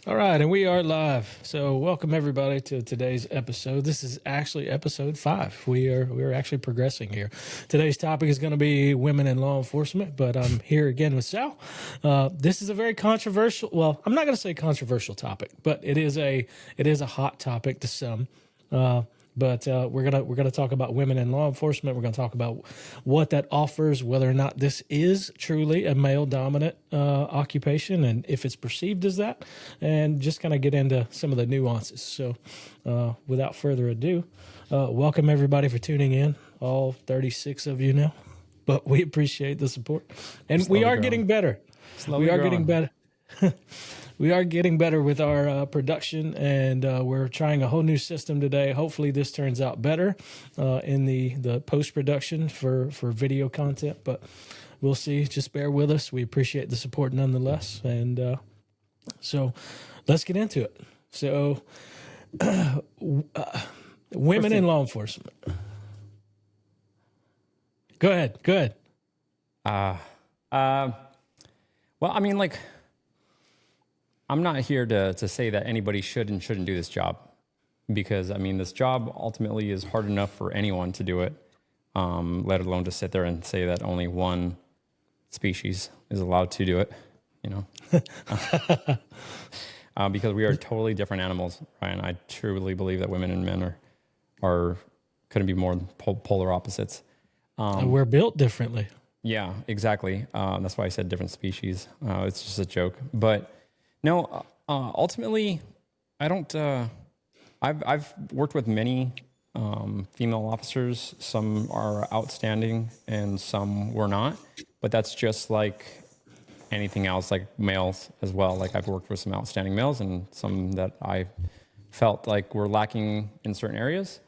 All right, and we are live. So, welcome everybody to today's episode. This is actually episode 5. We are actually progressing here. Today's topic is going to be women in law enforcement, but I'm here again with Sal. This is a very controversial. Well, I'm not going to say controversial topic, but it is a hot topic to some. But we're gonna talk about women in law enforcement. We're gonna talk about what that offers, whether or not this is truly a male dominant occupation, and if it's perceived as that, and just kind of get into some of the nuances. So, without further ado, welcome everybody for tuning in. All 36 of you now, but we appreciate the support, and we Slowly are growing. getting better. Slowly We are getting growing. better. We are getting better with our production, and we're trying a whole new system today. Hopefully, this turns out better in the post production for video content. But we'll see. Just bear with us. We appreciate the support nonetheless, and so let's get into it. So, women First in thing, law enforcement. Go ahead. Go ahead. uh, uh, well, I mean, like, I'm not here to say that anybody should and shouldn't do this job because, I mean, this job ultimately is hard enough for anyone to do it, let alone to sit there and say that only one species is allowed to do it, you know? Because we are totally different animals, Ryan. I truly believe that women and men are couldn't be more than polar opposites. We're built differently. Yeah, exactly. That's why I said different species. It's just a joke. But no, ultimately, I don't. I've worked with many female officers. Some are outstanding, and some were not. But that's just like anything else, like males as well. Like I've worked with some outstanding males, and some that I felt like were lacking in certain areas.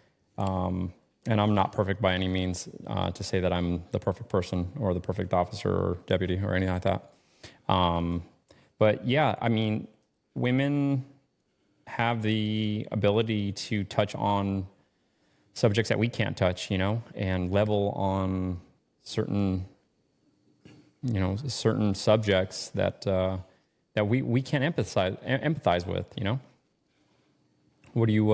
And I'm not perfect by any means to say that I'm the perfect person or the perfect officer or deputy or anything like that. But yeah, I mean, women have the ability to touch on subjects that we can't touch, you know, and level on certain, certain subjects that that we can't empathize with, you know. What do you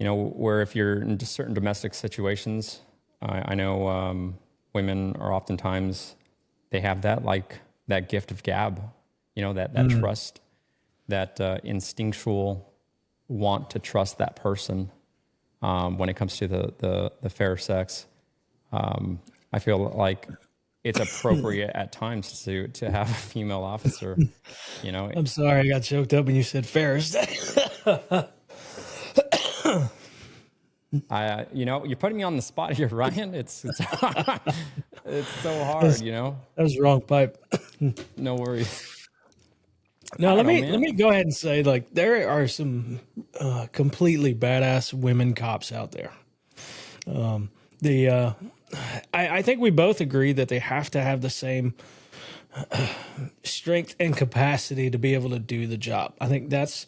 know, where if you're in certain domestic situations, I know women are oftentimes, they have that, like that gift of gab, you know, that trust, that instinctual want to trust that person when it comes to the fair sex. I feel like it's appropriate at times to have a female officer, you know. I'm sorry, I got choked up when you said Ferris. You know, you're putting me on the spot here, Ryan. It's it's so hard, you know. That was the wrong pipe. No worries. No, I don't let know, me man. go ahead and say, like, there are some completely badass women cops out there. The I think we both agree that they have to have the same strength and capacity to be able to do the job. I think that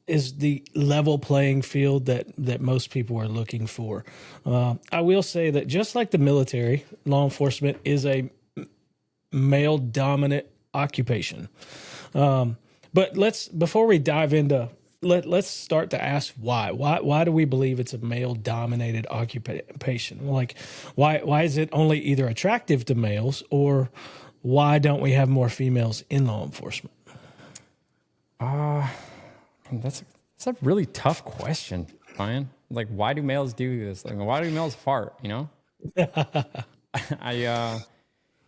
is the level playing field that most people are looking for. I will say that just like the military, law enforcement is a male dominant occupation. But before we dive into let's start to ask why. Why do we believe it's a male dominated occupation? Like why is it only either attractive to males, or why don't we have more females in law enforcement? That's a really tough question, Ryan. Like, why do males do this? Like, why do males fart? You know, I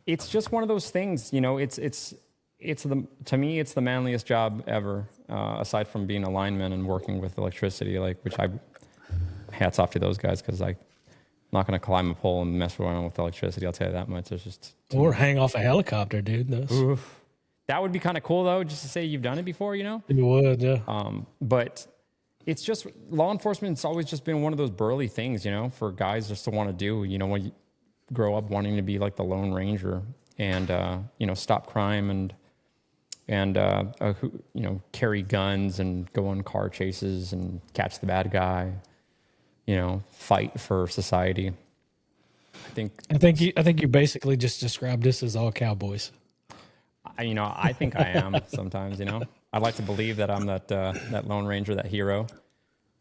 it's just one of those things. You know, it's the to me it's the manliest job ever, aside from being a lineman and working with electricity. Like, which I hats off to those guys because I'm not going to climb a pole and mess around with electricity. I'll tell you that much. It's just too Or much. hang off a helicopter, dude. That would be kind of cool though, just to say you've done it before. You know. It would, yeah. But it's just law enforcement. It's always just been one of those burly things, you know, for guys just to want to do. You know, when you grow up wanting to be like the Lone Ranger and you know, stop crime and you know, carry guns and go on car chases and catch the bad guy. You know, fight for society. I think I think you basically just described this as all cowboys. I think I am sometimes. I'd like to believe that I'm that Lone Ranger, that hero.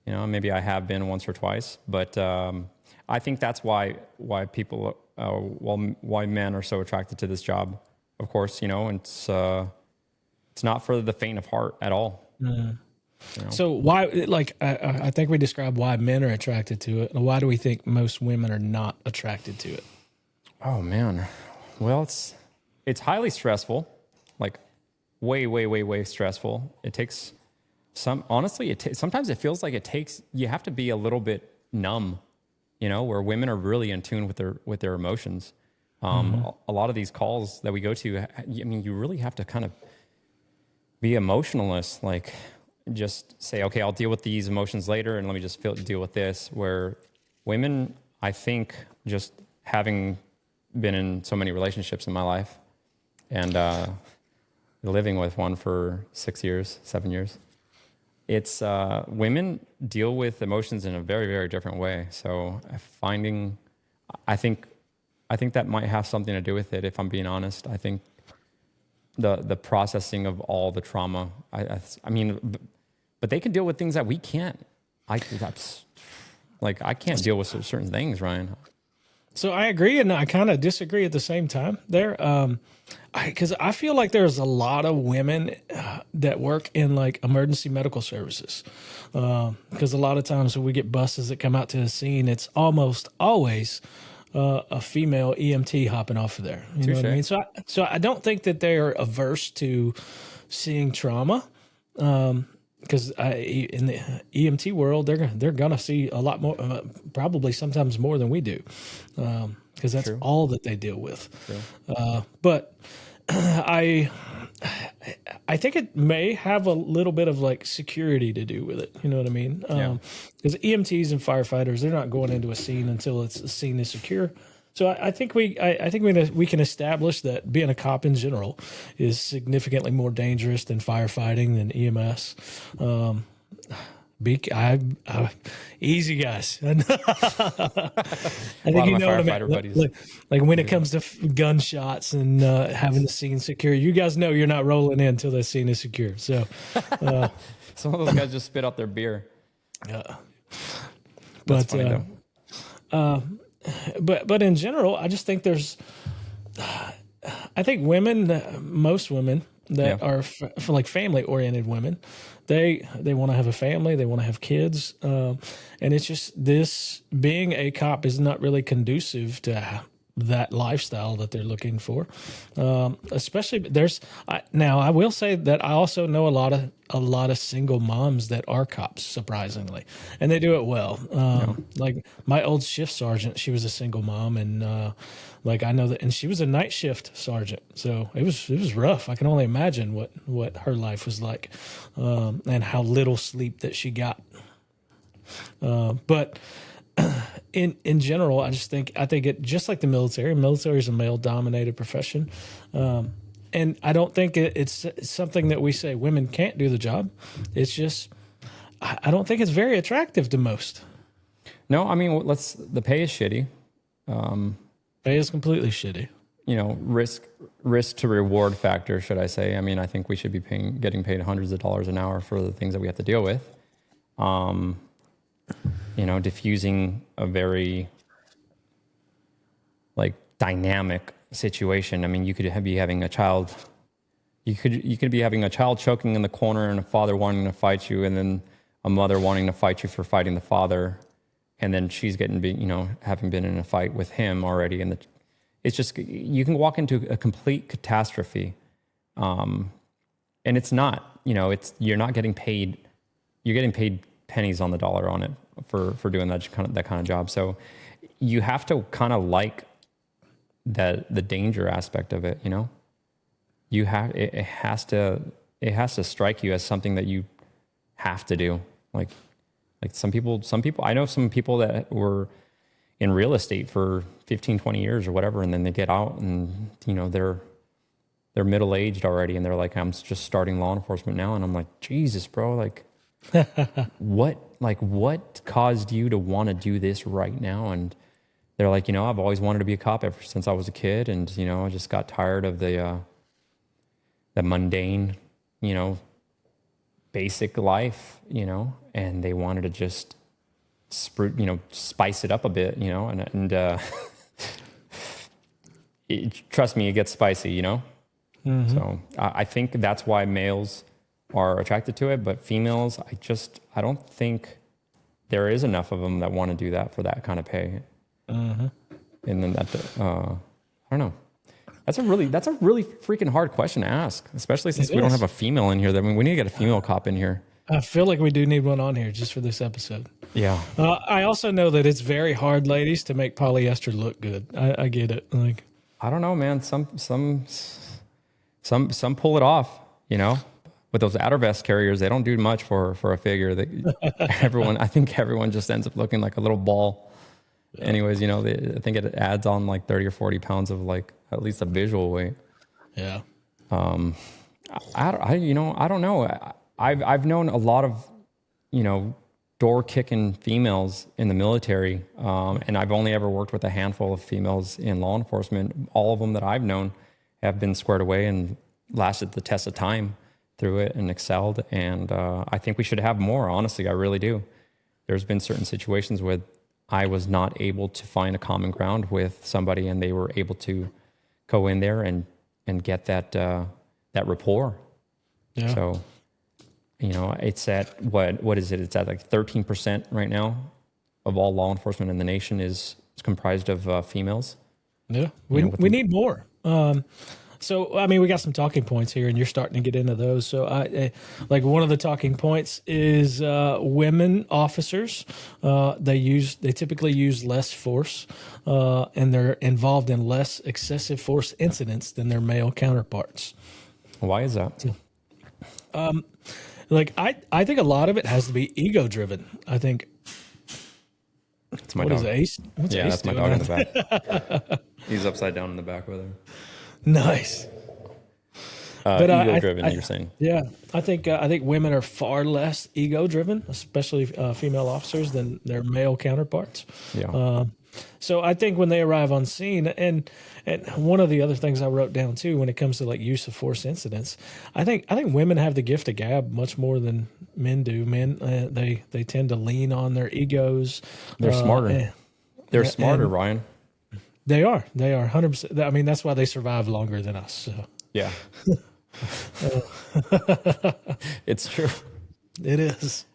Maybe I have been once or twice, but I think that's why people, why men are so attracted to this job. Of course, and it's not for the faint of heart at all. So why, like, I think we described why men are attracted to it. Why do we think most women are not attracted to it? Oh man, well, it's highly stressful, like way, way, way, way stressful. It takes honestly, sometimes it feels like you have to be a little bit numb, where women are really in tune with their emotions. A lot of these calls that we go to, you really have to kind of be emotionless, like just say, okay, I'll deal with these emotions later, and let me just deal with this. Where women, I think, just having been in so many relationships in my life, and living with one for 6 years, 7 years, it's women deal with emotions in a very, very different way. So I think that might have something to do with it. If I'm being honest, I think the processing of all the trauma. But they can deal with things that we can't. I can't deal with certain things, Ryan. So I agree, and I kind of disagree at the same time there. Because I feel like there's a lot of women that work in like emergency medical services. Because a lot of times when we get buses that come out to the scene, it's almost always a female EMT hopping off of there. You know what I mean? So I don't think that they are averse to seeing trauma. Because in the EMT world, they're gonna see a lot more, probably sometimes more than we do, because that's all that they deal with. But I think it may have a little bit of like security to do with it. You know what I mean? Because EMTs and firefighters, they're not going into a scene until the scene is secure. So I think we can establish that being a cop in general is significantly more dangerous than firefighting than EMS. Easy guys. I think you know what I mean. Like when it comes to gunshots and having the scene secure, you guys know you're not rolling in until the scene is secure. So some of those guys just spit out their beer. That's funny, though. But in general, I just think I think most women that are for like family oriented women, they want to have a family, they want to have kids, and it's just this being a cop is not really conducive to that lifestyle that they're looking for. Especially now I will say that I also know a lot of single moms that are cops, surprisingly, and they do it well. Like my old shift sergeant, she was a single mom, and like I know that, and she was a night shift sergeant, so it was rough. I can only imagine what her life was like, and how little sleep that she got. But in general, I think it just like the military. Military is a male dominated profession, and I don't think it's something that we say women can't do the job. It's just I don't think it's very attractive to most. No, I mean the pay is shitty. Pay is completely shitty. Risk to reward factor, should I say? I mean, I think we should be getting paid hundreds of dollars an hour for the things that we have to deal with. Diffusing a very like dynamic situation. I mean, you could be having a child. You could be having a child choking in the corner and a father wanting to fight you, and then a mother wanting to fight you for fighting the father, and then she's having been in a fight with him already, and it's just you can walk into a complete catastrophe, and it's not. You're not getting paid. You're getting paid pennies on the dollar on it for doing that kind of job. So you have to kind of like the danger aspect of it. It has to strike you as something that you have to do. Like some people, I know some people that were in real estate for 15, 20 years or whatever, and then they get out and they're middle-aged already, and they're like, I'm just starting law enforcement now. And I'm like, Jesus, bro, like what caused you to want to do this right now? And they're like, I've always wanted to be a cop ever since I was a kid, and I just got tired of the the mundane, you know, basic life, you know, and they wanted to just spice it up a bit, you know, and trust me, it gets spicy, you know. So I think that's why males are attracted to it, but females, I don't think there is enough of them that want to do that for that kind of pay. And then I don't know. That's a really freaking hard question to ask, especially since we don't have a female in here. I mean, we need to get a female cop in here. I feel like we do need one on here just for this episode. Yeah. I also know that it's very hard, ladies, to make polyester look good. I get it. Like, I don't know, man. Some pull it off, you know. With those outer vest carriers, they don't do much for a figure. I think everyone just ends up looking like a little ball. Yeah. Anyways, you know, I think it adds on like 30 or 40 pounds of like at least a visual weight. Yeah. I don't know. I've known a lot of, you know, door kicking females in the military, and I've only ever worked with a handful of females in law enforcement. All of them that I've known have been squared away and lasted the test of time through it and excelled. And I think we should have more. Honestly, I really do. There's been certain situations where I was not able to find a common ground with somebody, and they were able to go in there and get that rapport. Yeah. So, you know, it's at what is it? It's at like 13% right now of all law enforcement in the nation is comprised of females. Yeah, we need more. So, I mean, we got some talking points here, and you're starting to get into those. So, like one of the talking points is women officers. They typically use less force, and they're involved in less excessive force incidents than their male counterparts. Why is that? Like I think a lot of it has to be ego driven. I think. It's my dog. Is Ace? What's Ace that's my dog in the back. He's upside down in the back with her. Nice. But ego driven, you're saying? Yeah, I think women are far less ego driven, especially female officers, than their male counterparts. Yeah. So I think when they arrive on scene, and one of the other things I wrote down too, when it comes to like use of force incidents, I think women have the gift of gab much more than men do. Men they tend to lean on their egos. They're smarter. They're smarter, Ryan. They are 100%. I mean, that's why they survive longer than us. So. Yeah. It's true. It is.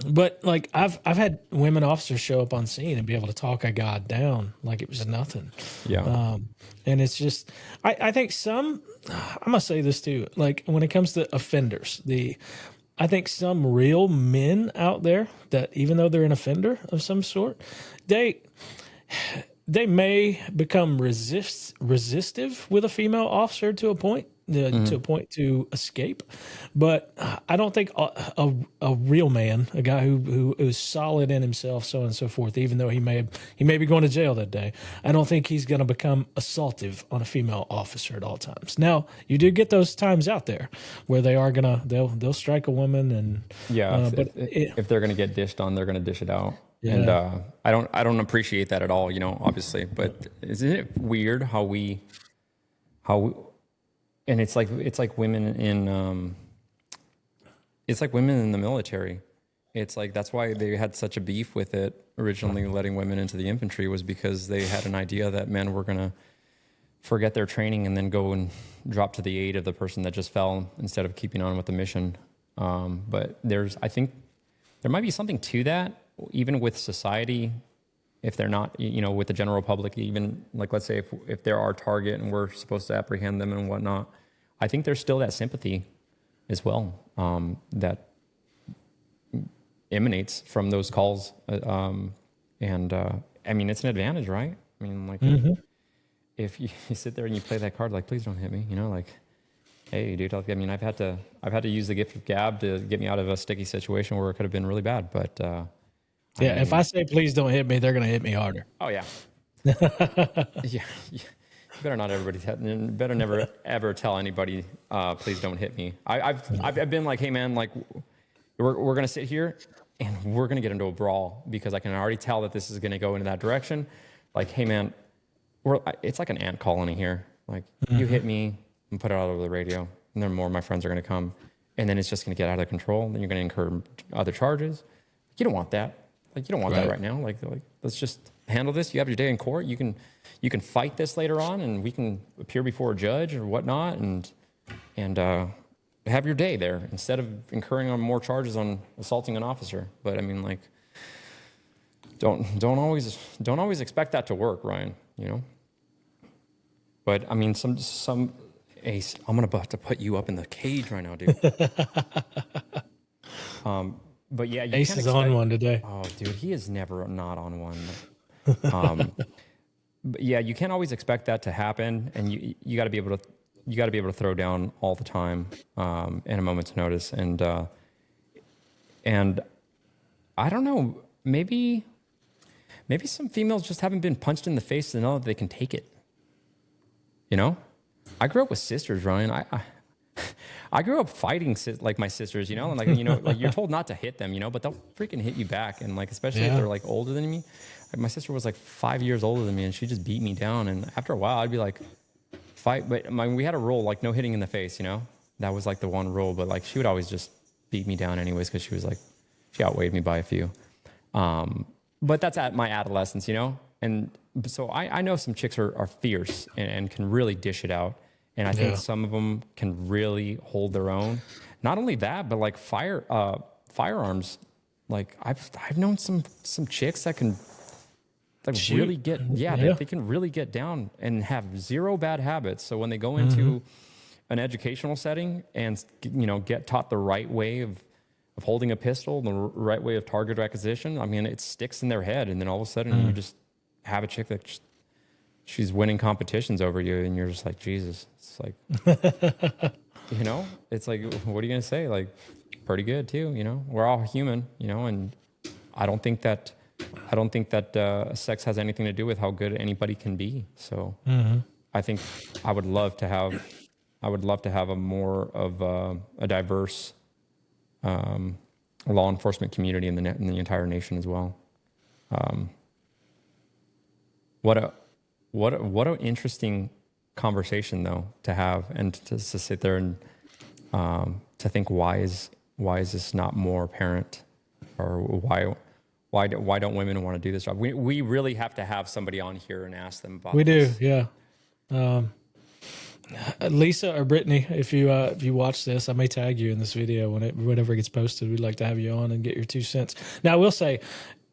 But like I've had women officers show up on scene and be able to talk a guy down like it was nothing. Yeah. And it's just, I think I'm gonna say this too. Like when it comes to offenders, I think some real men out there that even though they're an offender of some sort, they may become resistive with a female officer to a point, to escape. But I don't think a real man, a guy who is solid in himself, so on and so forth, even though he may be going to jail that day, I don't think he's going to become assaultive on a female officer at all times. Now, you do get those times out there where they'll strike a woman, and if they're going to get dished on, they're going to dish it out. Yeah. And I don't appreciate that at all, you know, obviously. But isn't it weird how we and it's like women in the military. It's like that's why they had such a beef with it originally, letting women into the infantry, was because they had an idea that men were gonna forget their training and then go and drop to the aid of the person that just fell instead of keeping on with the mission. But I think there might be something to that. Even with society, if they're not, you know, with the general public, even like, let's say if they're our target and we're supposed to apprehend them and whatnot, I think there's still that sympathy as well that emanates from those calls. I mean, it's an advantage, right? I mean, like if you sit there and you play that card, like, please don't hit me, you know, like, hey, dude, I mean, I've had to use the gift of gab to get me out of a sticky situation where it could have been really bad, but if I say please don't hit me, they're going to hit me harder. Oh yeah. Yeah. Better not better never ever tell anybody please don't hit me. I've been like, hey man, like we're going to sit here and we're going to get into a brawl because I can already tell that this is going to go into that direction. Like, hey man, it's like an ant colony here. Like you hit me, and put it all over the radio. And then more of my friends are going to come. And then it's just going to get out of control. Then you're going to incur other charges. You don't want that. Like, you don't want that right now. Like, let's just handle this. You have your day in court. You can fight this later on, and we can appear before a judge or whatnot, and have your day there instead of incurring on more charges on assaulting an officer. But I mean, like, don't always expect that to work, Ryan. You know. But I mean, Ace, I'm about to put you up in the cage right now, dude. But yeah, Ace is on one today. Oh, dude, he is never not on one. But yeah, you can't always expect that to happen, and you got to be able to throw down all the time in a moment's notice. And I don't know, maybe some females just haven't been punched in the face to know that they can take it. You know, I grew up with sisters, Ryan. I grew up fighting like my sisters, you know, and like you're told not to hit them, you know, but they'll freaking hit you back, and like especially if they're like older than me. Like, my sister was like 5 years older than me, and she just beat me down. And after a while, I'd be like, fight. But we had a rule, like no hitting in the face, you know. That was like the one rule. But like she would always just beat me down anyways because she outweighed me by a few. But that's at my adolescence, you know. And so I know some chicks are fierce and can really dish it out. And I think some of them can really hold their own. Not only that, but like firearms. Like I've known some chicks that can like really they can really get down and have zero bad habits. So when they go into an educational setting and get taught the right way of holding a pistol, the right way of target acquisition, I mean, it sticks in their head, and then all of a sudden you just have a chick that she's winning competitions over you, and you're just like, Jesus. It's like, it's like, what are you gonna say? Like, pretty good too, you know. We're all human, you know, and I don't think that sex has anything to do with how good anybody can be. So I think I would love to have a more of a diverse law enforcement community in the entire nation as well. What an interesting conversation though to have, and to sit there and to think why is this not more apparent, or why don't women want to do this job? We really have to have somebody on here and ask them about. We this. do, yeah. Lisa or Brittany, if you watch this, I may tag you in this video whenever it gets posted. We'd like to have you on and get your 2 cents. Now, I will say,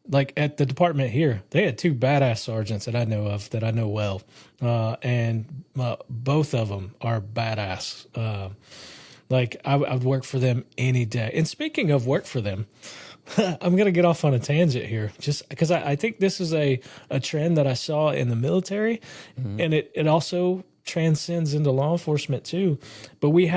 like at the department here, they had 2 badass sergeants that I know of, that I know well, and both of them are badass. Like I would work for them any day. And speaking of work for them, I'm going to get off on a tangent here, just because I think this is a trend that I saw in the military, and it also transcends into law enforcement too. But we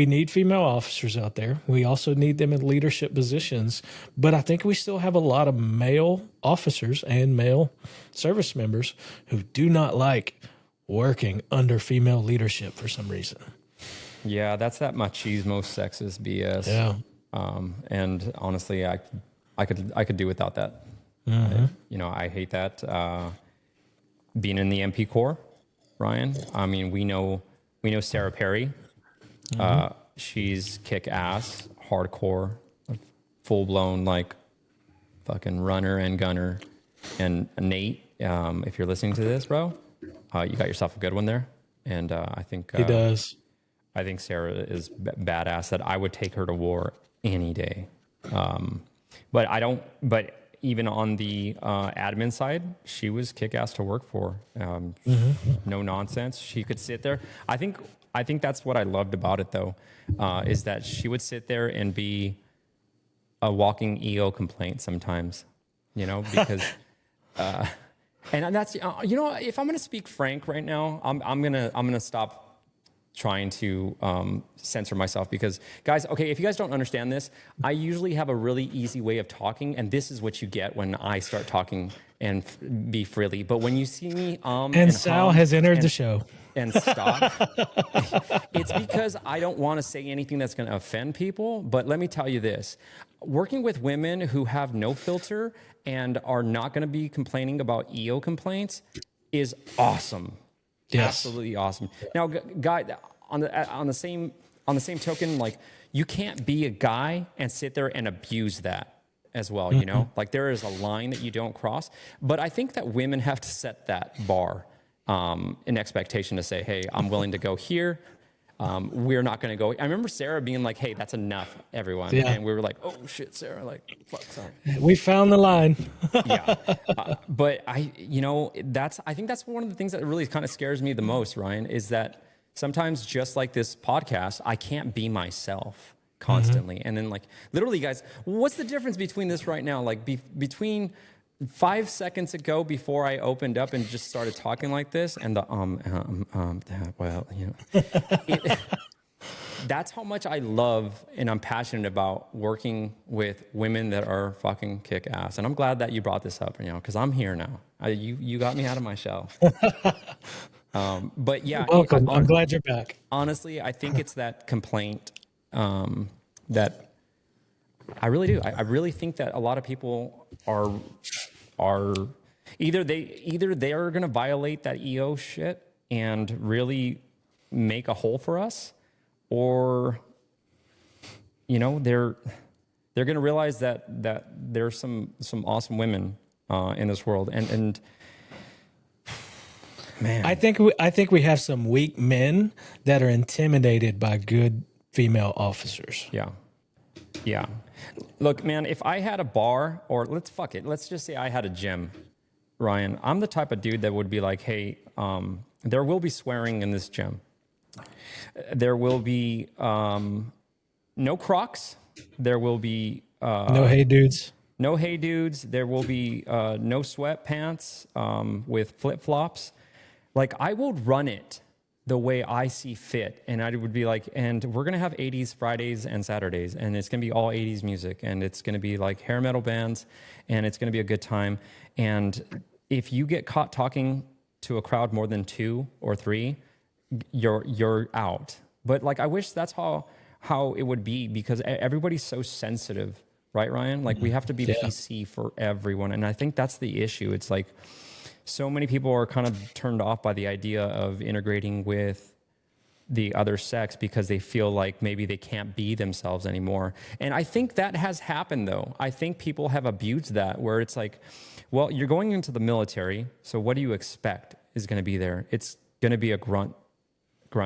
need female officers out there. We also need them in leadership positions. But I think we still have a lot of male officers and male service members who do not like working under female leadership for some reason. Yeah, that's that machismo, sexist BS. Yeah. And honestly, I could do without that. I hate that. Being in the MP Corps, Ryan. I mean, we know Sarah Perry. She's kick ass, hardcore, full blown, like fucking runner and gunner. And Nate, if you're listening to this, bro, you got yourself a good one there. And I think he does. I think Sarah is badass. That I would take her to war any day. But even on the admin side, she was kick-ass to work for. No nonsense. She could sit there. I think that's what I loved about it, though, is that she would sit there and be a walking ego complaint sometimes, you know, because, and that's, if I'm going to speak frank right now, I'm going to stop trying to censor myself, because guys, okay, if you guys don't understand this, I usually have a really easy way of talking, and this is what you get when I start talking and be freely. But when you see me and Sal has entered the show and stop, it's because I don't want to say anything that's going to offend people. But let me tell you this, working with women who have no filter and are not going to be complaining about EO complaints is awesome. Yes. Absolutely awesome. Now, guy, on the same token, like you can't be a guy and sit there and abuse that as well. You know, like there is a line that you don't cross. But I think that women have to set that bar, an expectation to say, hey, I'm willing to go here. We're not going to go. I remember Sarah being like, hey, that's enough, everyone. Yeah. And we were like, oh shit, Sarah, like, fuck, sorry. We found the line. Yeah. But I think that's one of the things that really kind of scares me the most, Ryan, is that sometimes just like this podcast, I can't be myself constantly. And then like, literally guys, what's the difference between this right now? Like between 5 seconds ago before I opened up and just started talking like this and the, well, you know, that's how much I love and I'm passionate about working with women that are fucking kick ass. And I'm glad that you brought this up, you know, because I'm here now. You got me out of my shell. But yeah, Welcome. I'm glad you're back. honestly, I think it's that complaint that I really do. I really think that a lot of people are either they are going to violate that EO shit and really make a hole for us, or you know they're going to realize that there's some awesome women in this world, and man, I think we have some weak men that are intimidated by good female officers. yeah. Look, man, if I had a bar, or let's just say I had a gym, Ryan, I'm the type of dude that would be like, hey, there will be swearing in this gym. There will be no Crocs. There will be No hey dudes. no hey dudes. There will be no sweatpants with flip flops. Like I will run it the way I see fit, and I would be like, and we're gonna have 80s Fridays and Saturdays, and it's gonna be all 80s music, and it's gonna be like hair metal bands, and it's gonna be a good time. And if you get caught talking to a crowd more than 2 or 3, you're out. But like I wish that's how it would be, because everybody's so sensitive, right, Ryan? Like we have to be PC for everyone, and I think that's the issue. It's like so many people are kind of turned off by the idea of integrating with the other sex because they feel like maybe they can't be themselves anymore. And I think that has happened though. I think people have abused that, where it's like, well, you're going into the military, so what do you expect is going to be there? It's going to be a grunt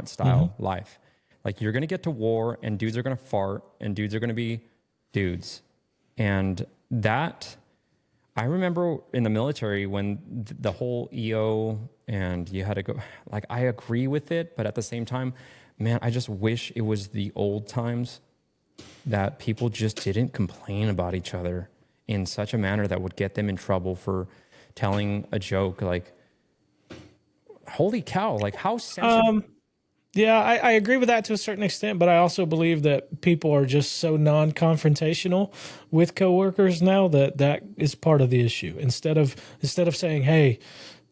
style life. Like you're going to get to war and dudes are going to fart and dudes are going to be dudes. And that, I remember in the military when the whole EO and you had to go, like, I agree with it, but at the same time, man, I just wish it was the old times that people just didn't complain about each other in such a manner that would get them in trouble for telling a joke. Like, holy cow, like how sensitive. Yeah, I agree with that to a certain extent, but I also believe that people are just so non-confrontational with coworkers now that is part of the issue. Instead of saying, "Hey,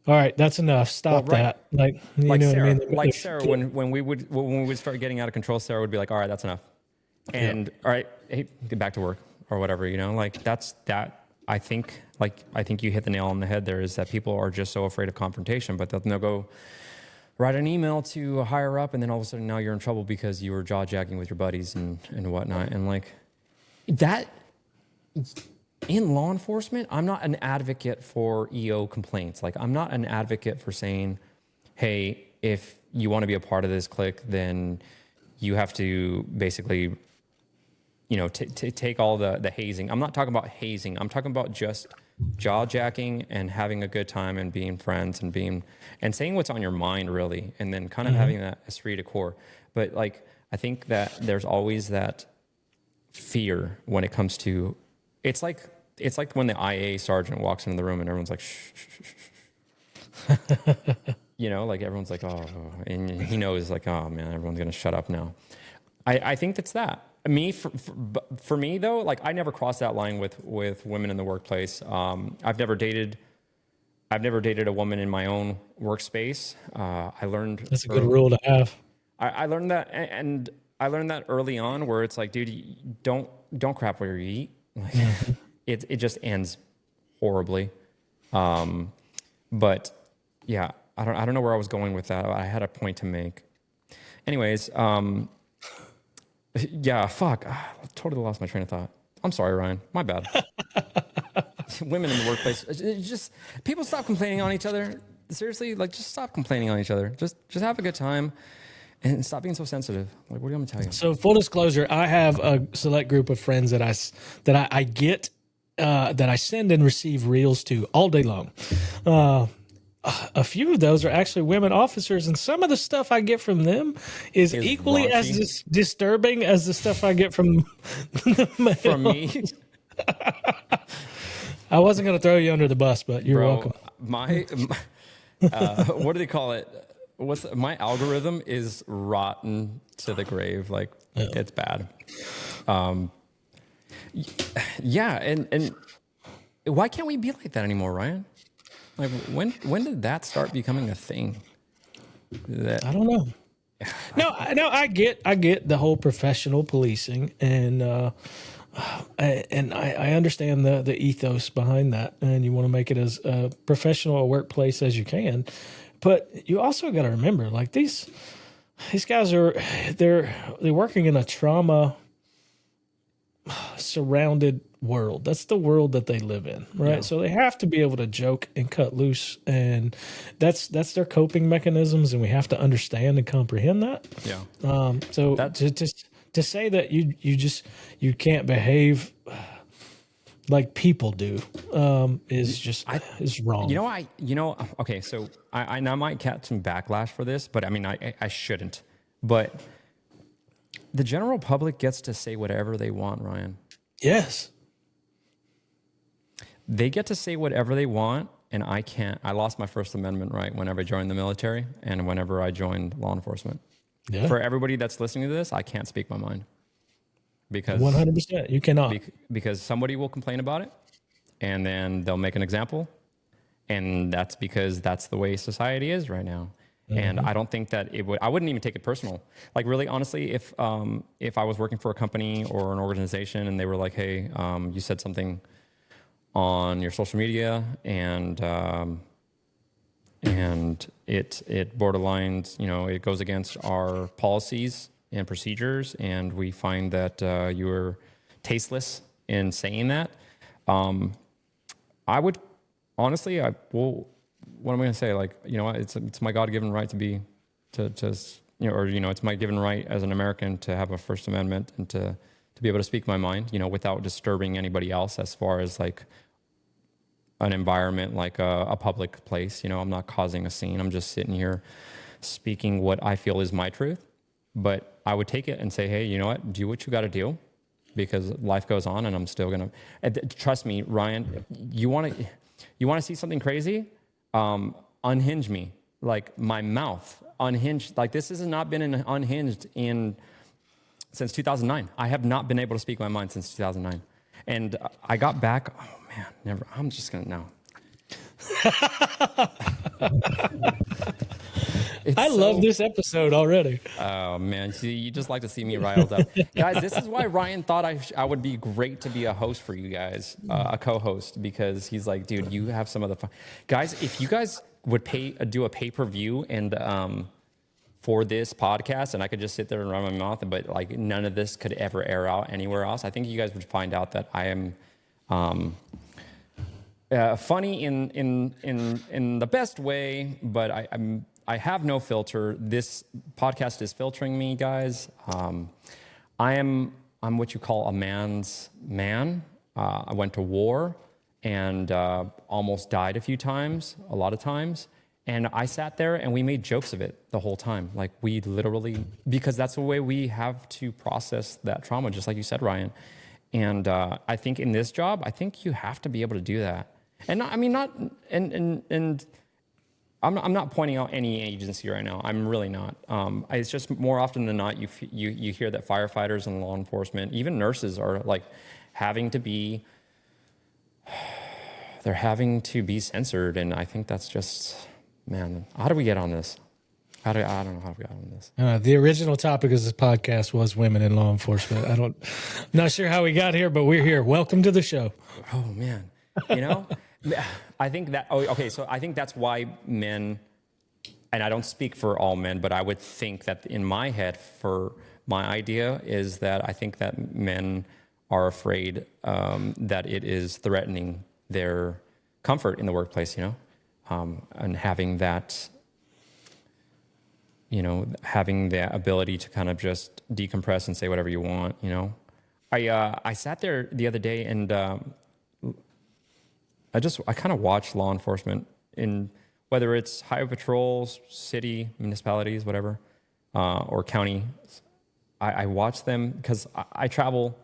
all right, that's enough. Stop Well, right. that." Like you Like know Sarah, what I mean? like Sarah, when we would start getting out of control, Sarah would be like, "All right, that's enough," and all right, hey, get back to work or whatever. You know, like that's that. I think you hit the nail on the head. There is that people are just so afraid of confrontation, but they'll go write an email to a higher up, and then all of a sudden now you're in trouble because you were jaw jacking with your buddies and whatnot. And like that in law enforcement, I'm not an advocate for EO complaints. Like I'm not an advocate for saying, hey, if you want to be a part of this clique, then you have to basically, you know, take all the hazing. I'm not talking about hazing. I'm talking about just jaw jacking and having a good time and being friends and saying what's on your mind really, and then kind of having that esprit de corps. But like I think that there's always that fear when it comes to it's like when the IA sergeant walks into the room and everyone's like shh, shh, shh, shh. You know, like everyone's like, oh, and he knows like, oh man, everyone's gonna shut up now. I think that's that. For me though, like I never crossed that line with women in the workplace. I've never dated a woman in my own workspace. I learned That's a good rule to have. I learned that, and I learned that early on, where it's like, dude, don't crap where you eat. Like, it just ends horribly. But yeah, I don't know where I was going with that. I had a point to make. Anyways, yeah, fuck. I totally lost my train of thought. I'm sorry, Ryan. My bad. Women in the workplace. It's just people stop complaining on each other. Seriously, like just stop complaining on each other. Just have a good time and stop being so sensitive. Like, what do you want me to tell you? So full disclosure, I have a select group of friends that I get that I send and receive reels to all day long. A few of those are actually women officers, and some of the stuff I get from them is equally raunchy. as disturbing as the stuff I get from the male. From me, I wasn't going to throw you under the bus, but you're bro, welcome. my what do they call it? My algorithm is rotten to the grave. Like it's bad. Yeah, and why can't we be like that anymore, Ryan? Like when did that start becoming a thing? I don't know. No, I get the whole professional policing, and I understand the ethos behind that, and you want to make it as professional a workplace as you can, but you also got to remember, like these guys they're working in a trauma surrounded world. That's the world that they live in, right? Yeah. So they have to be able to joke and cut loose, and that's their coping mechanisms, and we have to understand and comprehend that. Yeah. So to say that you can't behave like people do is wrong. Okay, so I now might catch some backlash for this, but I mean I shouldn't. But the general public gets to say whatever they want, Ryan. Yes. They get to say whatever they want, and I can't. I lost my First Amendment right whenever I joined the military and whenever I joined law enforcement. Yeah. For everybody that's listening to this, I can't speak my mind because 100%. You cannot. because somebody will complain about it, and then they'll make an example, and that's because that's the way society is right now. And I don't think that I wouldn't even take it personal. Like really, honestly, if I was working for a company or an organization and they were like, hey, you said something on your social media and it borderlines, it goes against our policies and procedures, and we find that you were tasteless in saying that. I would honestly, what am I going to say? Like, it's my God-given right it's my given right as an American to have a First Amendment and to be able to speak my mind, without disturbing anybody else as far as like an environment, like a public place. I'm not causing a scene. I'm just sitting here speaking what I feel is my truth. But I would take it and say, hey, you know what? Do what you got to do, because life goes on, and I'm still going to, trust me, Ryan, you want to see something crazy? Unhinge me, like my mouth unhinged. Like this has not been unhinged since 2009. I have not been able to speak my mind since 2009. And I got back. Oh man, never. I'm just going to no. I love this episode already. Oh man, you just like to see me riled up, guys. This is why Ryan thought I would be great to be a host for you guys, a co-host, because he's like, dude, you have some of the fun. Guys. If you guys would do a pay-per-view and for this podcast, and I could just sit there and run my mouth, but like none of this could ever air out anywhere else, I think you guys would find out that I am funny in the best way, but I have no filter. This podcast is filtering me, guys. I'm what you call a man's man. I went to war and almost died a lot of times. And I sat there and we made jokes of it the whole time. Like we literally, because that's the way we have to process that trauma, just like you said, Ryan. And I think in this job, I think you have to be able to do that. And I'm not pointing out any agency right now. I'm really not. It's just more often than not, you hear that firefighters and law enforcement, even nurses, are like having to be censored, and I think that's just, man. How do we get on this? I don't know how we got on this. The original topic of this podcast was women in law enforcement. I'm not sure how we got here, but we're here. Welcome to the show. Oh man, I think that. Oh, okay. So I think that's why men and I don't speak for all men, but I would think that in my head, for my idea is that I think that men are afraid that it is threatening their comfort in the workplace, and having that, having the ability to kind of just decompress and say whatever you want, I sat there the other day and I kind of watch law enforcement in whether it's highway patrols, city, municipalities, whatever, or county. I watch them because I travel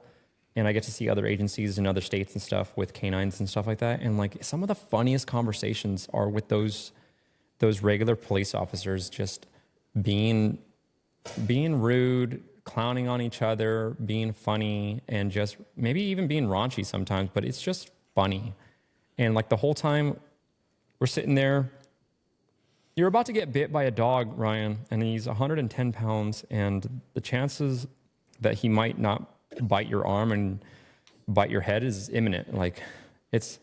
and I get to see other agencies in other states and stuff with canines and stuff like that. And like some of the funniest conversations are with those regular police officers just being rude, clowning on each other, being funny, and just maybe even being raunchy sometimes, but it's just funny. And like the whole time we're sitting there, you're about to get bit by a dog, Ryan, and he's 110 pounds, and the chances that he might not bite your arm and bite your head is imminent. Like it's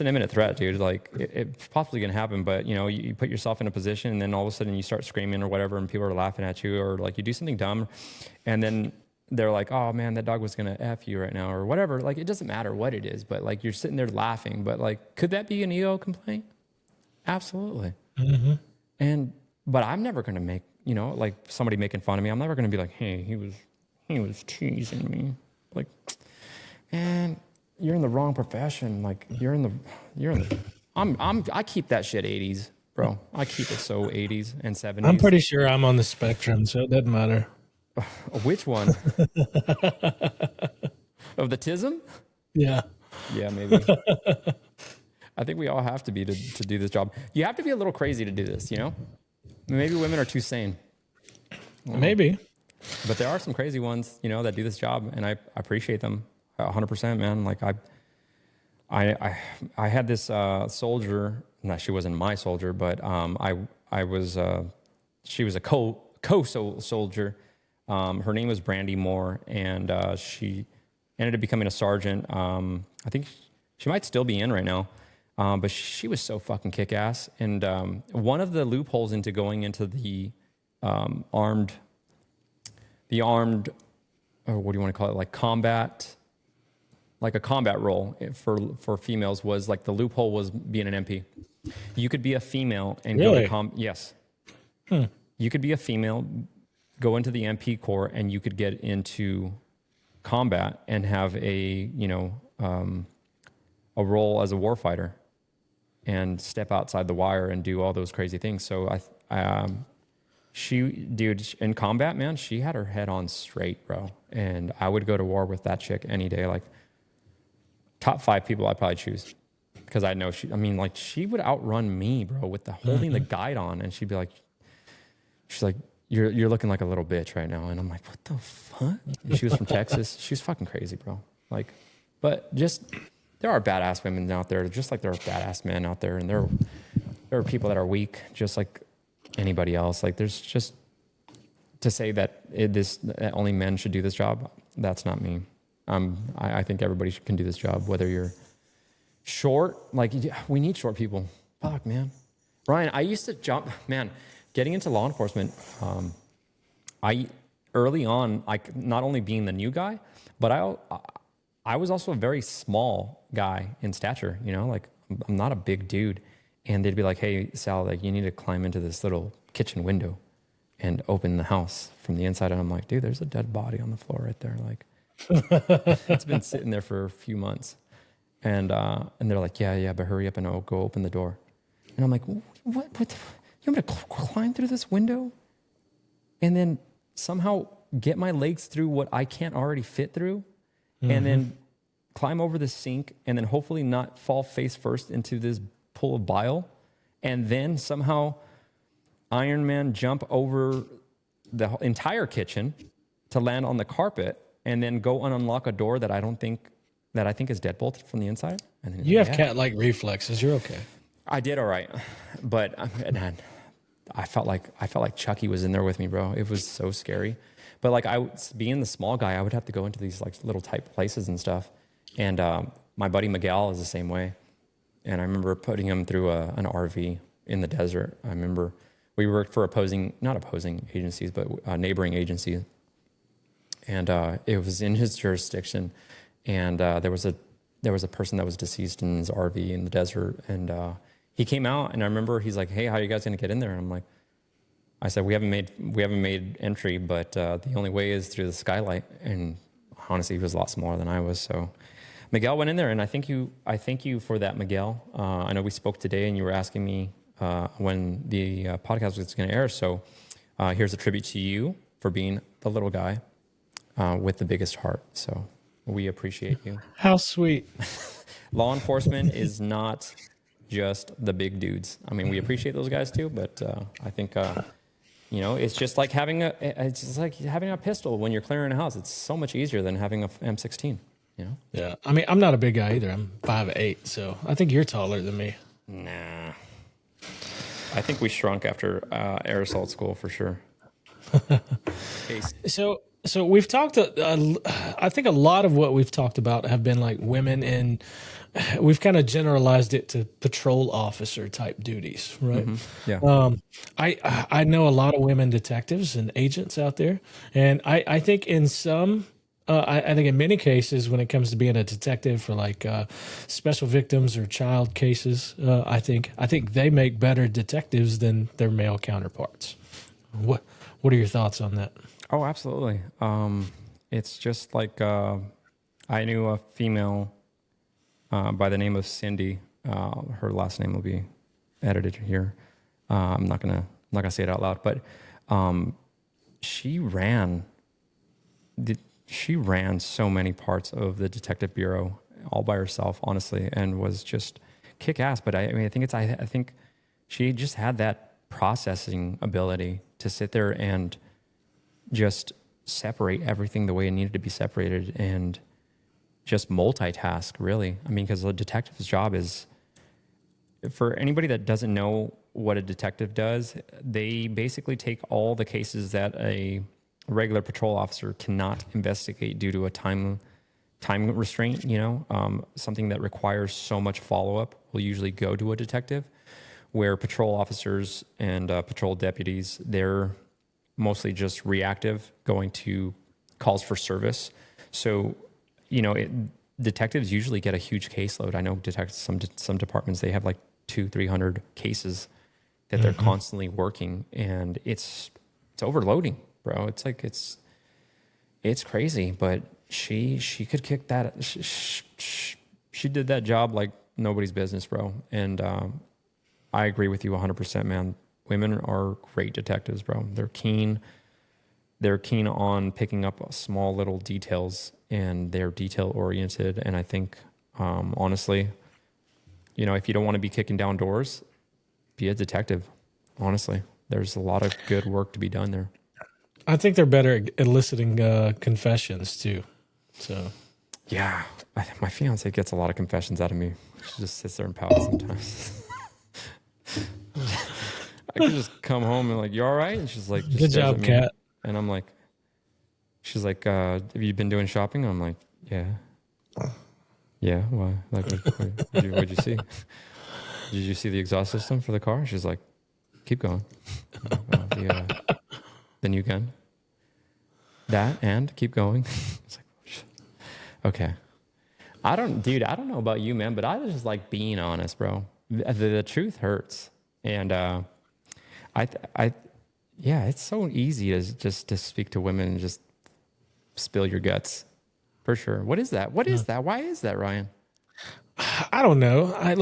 an imminent threat, dude. Like it's possibly gonna happen, but you put yourself in a position and then all of a sudden you start screaming or whatever and people are laughing at you, or like you do something dumb and then they're like, oh man, that dog was gonna F you right now or whatever. Like it doesn't matter what it is, but like you're sitting there laughing, but like could that be an ego complaint? Absolutely. Mm-hmm. But I'm never gonna make, like somebody making fun of me, I'm never gonna be like, hey, he was teasing me. Like, man, you're in the wrong profession. Like I keep that shit 80s, bro. I keep it so 80s and 70s. I'm pretty sure I'm on the spectrum, so it doesn't matter. Which one? Of the tism? Yeah. Yeah, maybe. I think we all have to be to do this job. You have to be a little crazy to do this, Maybe women are too sane. Maybe. But there are some crazy ones, that do this job, and I appreciate them 100%, man. Like I had this soldier. No, she wasn't my soldier, but I was. She was a co-soldier. Her name was Brandy Moore, and she ended up becoming a sergeant. I think she might still be in right now, but she was so fucking kick-ass. And one of the loopholes into going into the armed, or what do you want to call it, like combat, like a combat role for females was like the loophole was being an MP. You could be a female and really? go to yes. You could be a female, go into the MP Corps, and you could get into combat and have a role as a warfighter and step outside the wire and do all those crazy things. So dude, in combat, man, she had her head on straight, bro. And I would go to war with that chick any day. Like top 5 people I'd probably choose because I know she would outrun me, bro, with the holding the guide on. And she's like, you're looking like a little bitch right now. And I'm like, what the fuck? And she was from Texas. She was fucking crazy, bro. Like, but just, there are badass women out there, just like there are badass men out there. And there are people that are weak, just like anybody else. Like there's just, to say that that only men should do this job, that's not me. I think everybody can do this job, whether you're short. Like we need short people. Fuck, man. Ryan, I used to jump, man, getting into law enforcement. I early on, like not only being the new guy, but I was also a very small guy in stature. Like I'm not a big dude. And they'd be like, hey, Sal, like you need to climb into this little kitchen window and open the house from the inside. And I'm like, dude, there's a dead body on the floor right there. Like it's been sitting there for a few months. And they're like, yeah, but hurry up and I'll go open the door. And I'm like, what you want me to climb through this window and then somehow get my legs through what I can't already fit through and then climb over the sink and then hopefully not fall face first into this pool of bile and then somehow Iron Man jump over the entire kitchen to land on the carpet and then go and unlock a door that I think is deadbolted from the inside. And then you have cat-like reflexes. You're okay. I did all right, but I felt like Chucky was in there with me, bro. It was so scary. But like being the small guy, I would have to go into these like little tight places and stuff. And my buddy Miguel is the same way. And I remember putting him through an RV in the desert. I remember we worked for not opposing agencies, but neighboring agencies. And it was in his jurisdiction. And there was a person that was deceased in his RV in the desert. And he came out, and I remember he's like, "Hey, how are you guys going to get in there?" And I'm like, I said, we haven't made entry, but the only way is through the skylight. And honestly, he was a lot smaller than I was. So Miguel went in there, and I thank you for that, Miguel. I know we spoke today, and you were asking me when the podcast was going to air. So here's a tribute to you for being the little guy with the biggest heart. So we appreciate you. How sweet. Law enforcement is not just the big dudes. I mean, we appreciate those guys too, but I think it's just like having a pistol when you're clearing a house. It's so much easier than having a M16. Yeah. I mean, I'm not a big guy either. I'm 5'8", so I think you're taller than me. Nah. I think we shrunk after air assault school for sure. So we've talked. I think a lot of what we've talked about have been like women in. We've kind of generalized it to patrol officer type duties, right? Mm-hmm. Yeah. I know a lot of women detectives and agents out there, and I think in some. I think in many cases, when it comes to being a detective for like special victims or child cases, I think they make better detectives than their male counterparts. What are your thoughts on that? Oh, absolutely. It's just like I knew a female by the name of Cindy. Her last name will be edited here. I'm not gonna say it out loud, but she ran so many parts of the detective bureau all by herself, honestly, and was just kick ass. But I think she just had that processing ability to sit there and just separate everything the way it needed to be separated and just multitask, really. I mean, because a detective's job is, for anybody that doesn't know what a detective does, they basically take all the cases that a regular patrol officer cannot investigate due to a time restraint, something that requires so much follow-up will usually go to a detective, where patrol officers and patrol deputies, they're mostly just reactive, going to calls for service. So, detectives usually get a huge caseload. I know some departments, they have like 200-300 cases that they're constantly working, and it's overloading, bro. It's like it's crazy, but she could kick that. She did that job like nobody's business, bro. And I agree with you 100%, man. Women are great detectives, bro. They're keen on picking up small little details, and they're detail oriented. And I think, honestly, if you don't want to be kicking down doors, be a detective. Honestly, there's a lot of good work to be done there. I think they're better at eliciting confessions too. So, yeah, my fiance gets a lot of confessions out of me. She just sits there and pouts sometimes. I could just come home and like, "You all right?" And she's like, just "Good job, Kat." And I'm like, she's like, "Have you been doing shopping?" I'm like, "Yeah." Yeah, why? Like, what'd you see? Did you see the exhaust system for the car? She's like, "Keep going." The new gun. That and keep going. It's like, okay. I don't know about you, man, but I just like being honest, bro. The truth hurts, and it's so easy to speak to women and just spill your guts, for sure. What is that? What is that? Why is that, Ryan? I don't know. I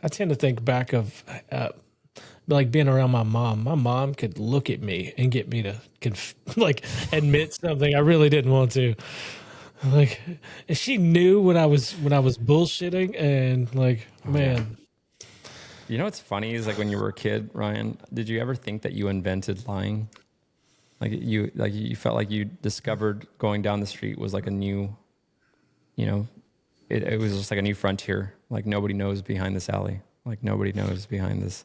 tend to think back of like being around my mom. My mom could look at me and get me to admit something I really didn't want to. Like, she knew when I was bullshitting, and like, man. You know what's funny is like when you were a kid, Ryan, did you ever think that you invented lying? Like you felt like you discovered going down the street was like a new, it was just like a new frontier. Like nobody knows behind this alley. Like nobody knows behind this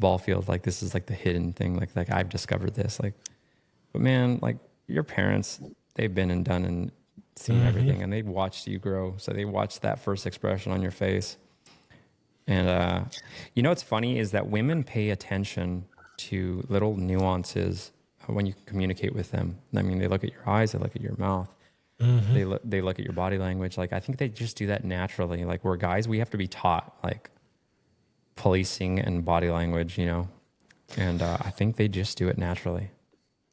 ball field. Like this is like the hidden thing. Like I've discovered this. Like, but man, like your parents, they've been and done and seen everything, and they've watched you grow. So they watched that first expression on your face. And what's funny is that women pay attention to little nuances when you communicate with them. I mean, they look at your eyes, they look at your mouth, they look at your body language. Like, I think they just do that naturally. Like, we're guys, we have to be taught like policing and body language, you know, and I think they just do it naturally.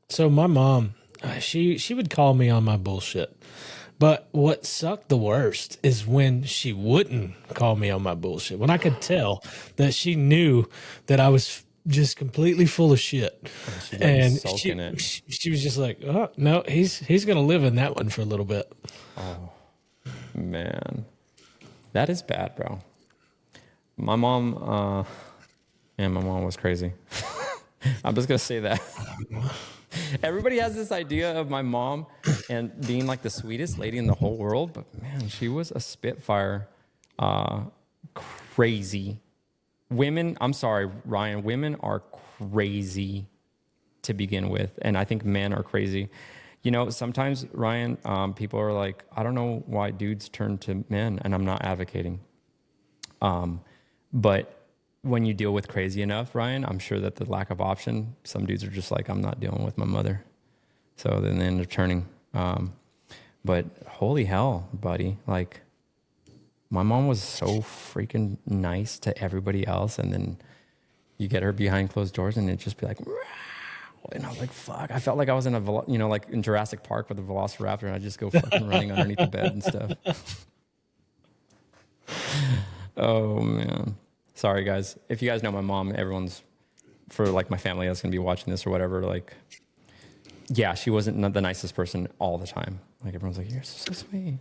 So my mom, she would call me on my bullshit. But what sucked the worst is when she wouldn't call me on my bullshit. When I could tell that she knew that I was just completely full of shit, She's like and sulking it. she was just like, "Oh no, he's gonna live in that one for a little bit." Man, that is bad, bro. My mom, my mom was crazy. I'm just gonna say that. Everybody has this idea of my mom and being like the sweetest lady in the whole world, but man, she was a spitfire, crazy. Women, I'm sorry, Ryan, women are crazy to begin with, and I think men are crazy. You know, sometimes, Ryan, people are like, I don't know why dudes turn to men, and I'm not advocating. But when you deal with crazy enough, Ryan, I'm sure that the lack of option, some dudes are just like, I'm not dealing with my mother. So then they end up turning. But holy hell, buddy. Like, my mom was so freaking nice to everybody else. And then you get her behind closed doors and it'd just be like, "Rah!" And I was like, fuck. I felt like I was in like in Jurassic Park with a velociraptor, and I just go fucking running underneath the bed and stuff. Oh, man. Sorry, guys. If you guys know my mom, everyone's, for like my family that's going to be watching this or whatever, like, yeah, she wasn't the nicest person all the time. Like, everyone's like, you're so sweet.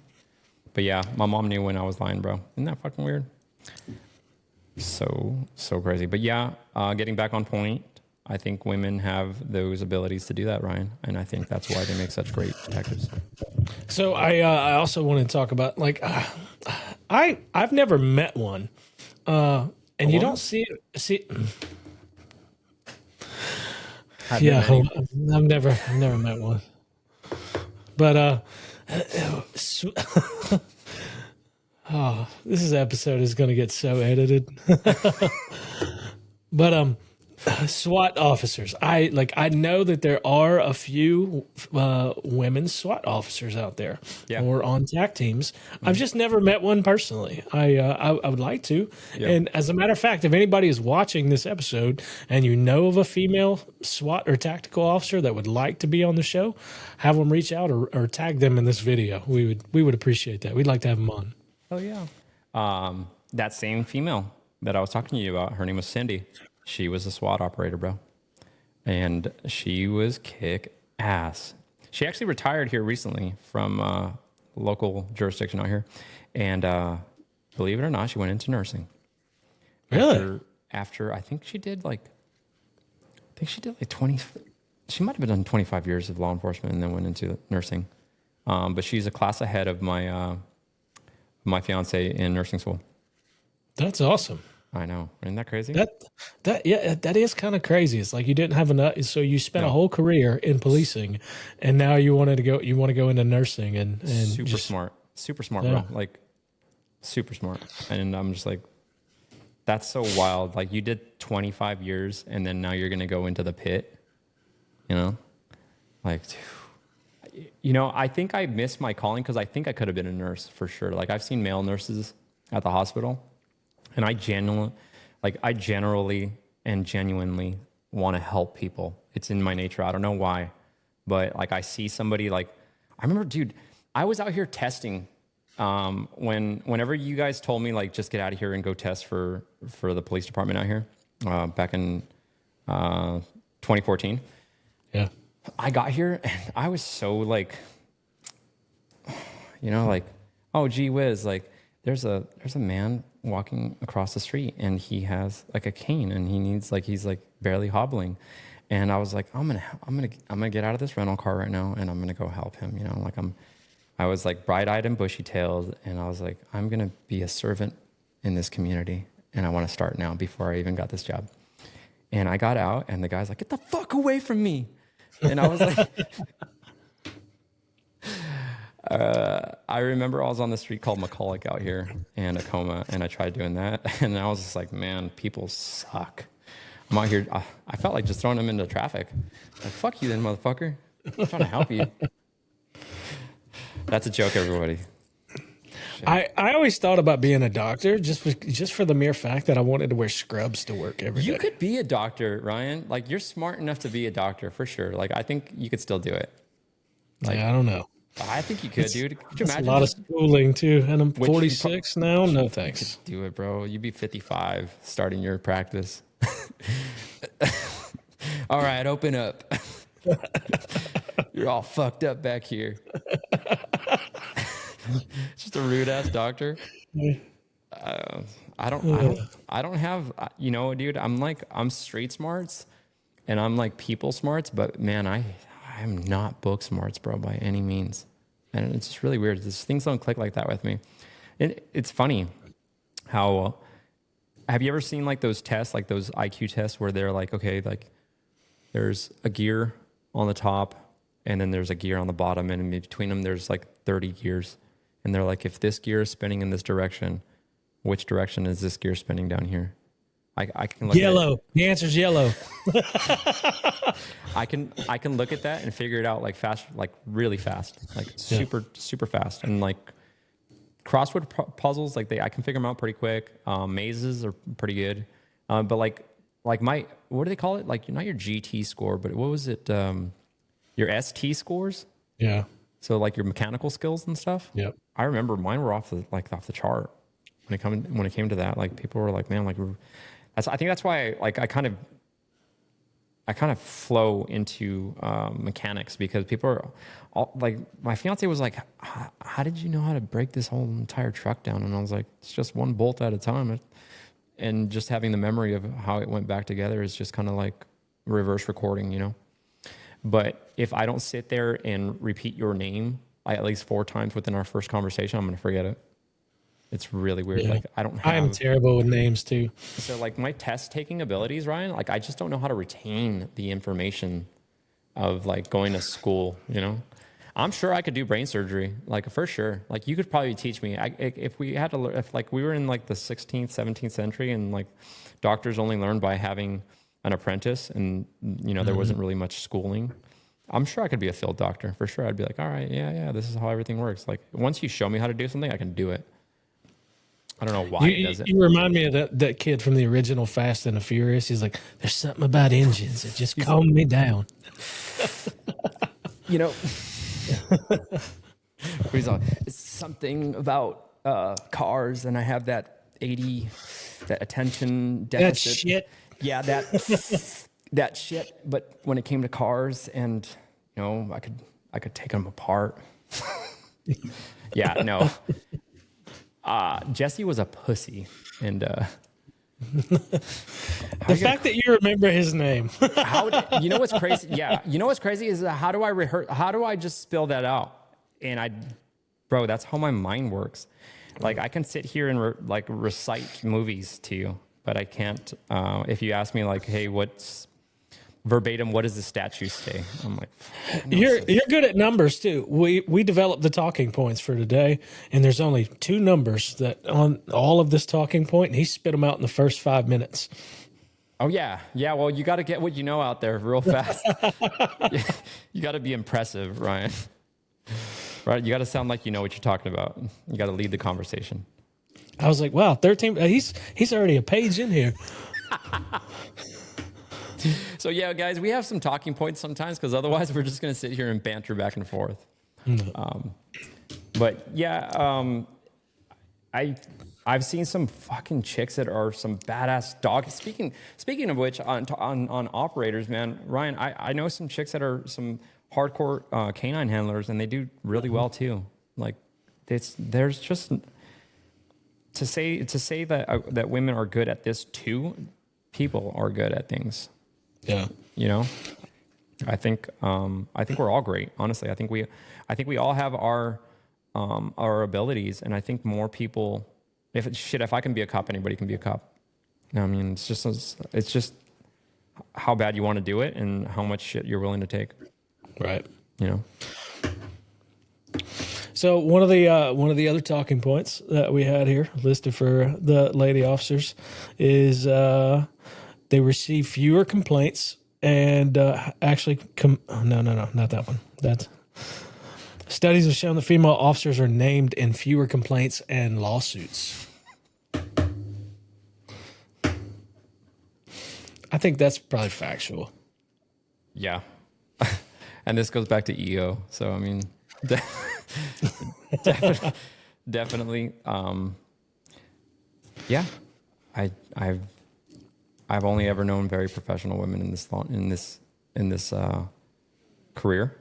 But yeah, my mom knew when I was lying, bro. Isn't that fucking weird? So crazy. But yeah, getting back on point, I think women have those abilities to do that, Ryan. And I think that's why they make such great detectives. So I also want to talk about like I've never met one, and you don't see. Yeah, I've never met one, but oh, this episode is going to get so edited. But SWAT officers. I know that there are a few women SWAT officers out there, Yeah. or on TAC teams. I've just never met one personally. I would like to. Yeah. And as a matter of fact, if anybody is watching this episode and you know of a female SWAT or tactical officer that would like to be on the show, have them reach out or tag them in this video. We would appreciate that. We'd like to have them on. Oh yeah. That same female that I was talking to you about, her name was Cindy. She was a SWAT operator, bro. And she was kick ass. She actually retired here recently from local jurisdiction out here. And believe it or not, she went into nursing. Really? After I think she did like 20, she might have done 25 years of law enforcement and then went into nursing. But she's a class ahead of my fiance in nursing school. That's awesome. I know. Isn't that crazy? That is kind of crazy. It's like you didn't have enough, so you spent a whole career in policing, and now you want to go into nursing and super smart, yeah. bro. Like, super smart. And I'm just like, that's so wild. Like, you did 25 years, and then now you're gonna go into the pit. You know, like, you know, I think I missed my calling because I think I could have been a nurse for sure. Like, I've seen male nurses at the hospital. And I generally and genuinely want to help people. It's in my nature. I don't know why, but like I see somebody like, I remember, dude, I was out here testing whenever you guys told me like just get out of here and go test for the police department out here back in 2014. Yeah, I got here and I was so like, you know, like, oh gee whiz, like there's a man walking across the street and he has like a cane and he's like barely hobbling, and I was like, I'm gonna get out of this rental car right now and I'm gonna go help him, you know, like I was like bright-eyed and bushy-tailed, and I was like, I'm gonna be a servant in this community and I want to start now before I even got this job. And I got out and the guy's like, get the fuck away from me. And I was like, I remember I was on the street called McCulloch out here and Acoma, and I tried doing that. And I was just like, man, people suck. I'm out here. I felt like just throwing him into traffic. Like, fuck you then, motherfucker. I'm trying to help you. That's a joke, everybody. I always thought about being a doctor just for the mere fact that I wanted to wear scrubs to work every day. You could be a doctor, Ryan. Like, you're smart enough to be a doctor for sure. Like, I think you could still do it. Like, yeah, I don't know. I think you could, dude. Could you That's a imagine? lot of schooling too, and I'm Which- 46 now. No thanks. Do it, bro. You'd be 55 starting your practice. All right, open up. You're all fucked up back here. Just a rude ass doctor. I don't have, dude, I'm street smarts and I'm like people smarts, but man, I'm not book smarts, bro, by any means. And it's just really weird. Things don't click like that with me. It's funny how, have you ever seen like those tests, like those IQ tests where they're like, okay, like there's a gear on the top and then there's a gear on the bottom, and in between them, there's like 30 gears. And they're like, if this gear is spinning in this direction, which direction is this gear spinning down here? I can look Yellow. The answer's yellow. I can look at that and figure it out like fast, like really fast, like super fast. And like crossword puzzles, like I can figure them out pretty quick. Mazes are pretty good. But like my, what do they call it? Like not your GT score, but what was it? Your ST scores. Yeah. So like your mechanical skills and stuff. Yep. I remember mine were off the chart when it came to that. Like people were like, man, like I think that's why I kind of flow into mechanics, because people are all, like, my fiance was like, how did you know how to break this whole entire truck down? And I was like, it's just one bolt at a time. And just having the memory of how it went back together is just kind of like reverse recording, you know? But if I don't sit there and repeat your name at least 4 times within our first conversation, I'm going to forget it. It's really weird. Yeah. Like I am terrible with names too. So like my test taking abilities, Ryan, like I just don't know how to retain the information of like going to school, you know? I'm sure I could do brain surgery, like for sure. Like you could probably teach me. If we had to, if like we were in like the 16th, 17th century and like doctors only learned by having an apprentice and, you know, there wasn't really much schooling. I'm sure I could be a field doctor for sure. I'd be like, all right, yeah, this is how everything works. Like once you show me how to do something, I can do it. I don't know why he does it. You remind me of that kid from the original Fast and the Furious. He's like, there's something about engines that just calmed me down. You know, he's like, it's something about cars, and I have that attention deficit. That shit. Yeah, that shit. But when it came to cars, and you know, I could take them apart. Yeah, no. Jesse was a pussy, and The fact that you remember his name. you know what's crazy? Yeah, you know what's crazy is how do I rehearse? How do I just spill that out? And bro, that's how my mind works. Like I can sit here and recite movies to you, but I can't. If you ask me like, hey, what's verbatim, what does the statue say? I'm like, no, You're good at numbers too. We developed the talking points for today, and there's only 2 numbers that on all of this talking point, and he spit them out in the first 5 minutes. oh yeah. Well, you got to get what you know out there real fast. You got to be impressive, Ryan. Right? You got to sound like you know what you're talking about. You got to lead the conversation. I was like, wow, 13. He's already a page in here. So yeah, guys, we have some talking points sometimes because otherwise we're just going to sit here and banter back and forth. But yeah, I've seen some fucking chicks that are some badass dogs. Speaking of which, on operators, man, Ryan, I know some chicks that are some hardcore canine handlers, and they do really well too. Like there's just to say that women are good at this too. People are good at things. Yeah. You know, I think we're all great. Honestly, I think we all have our abilities, and I think more people. If I can be a cop, anybody can be a cop. I mean, it's just how bad you want to do it and how much shit you're willing to take. Right. You know. So one of the other talking points that we had here listed for the lady officers is they receive fewer complaints and no, not that one. That's studies have shown that female officers are named in fewer complaints and lawsuits. I think that's probably factual. Yeah. And this goes back to EO. So, I mean, definitely, definitely. Yeah, I've only ever known very professional women in this career.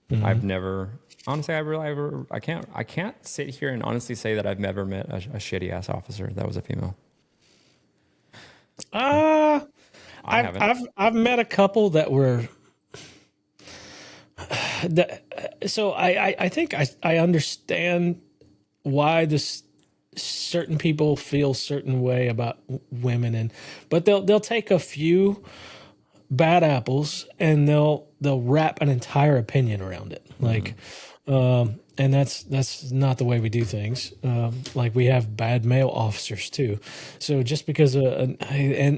Mm-hmm. I've never, honestly, I can't sit here and honestly say that I've never met a shitty ass officer that was a female. I haven't. I've met a couple that were so I think I understand why this certain people feel certain way about women, but they'll take a few bad apples and they'll wrap an entire opinion around it, like and that's not the way we do things. Like we have bad male officers too, so just because and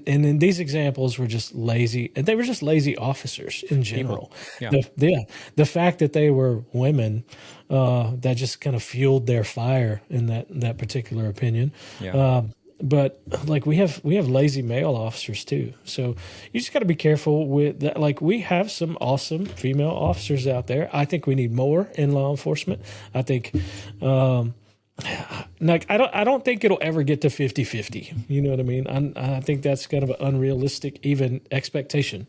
in these examples were just lazy, and they were just lazy officers in general. Yeah. The fact that they were women, that just kind of fueled their fire in that particular opinion. Yeah. But like we have lazy male officers too, so you just got to be careful with that. Like we have some awesome female officers out there. I think we need more in law enforcement. I think like I don't think it'll ever get to 50-50. You know what I mean? I think that's kind of an unrealistic even expectation.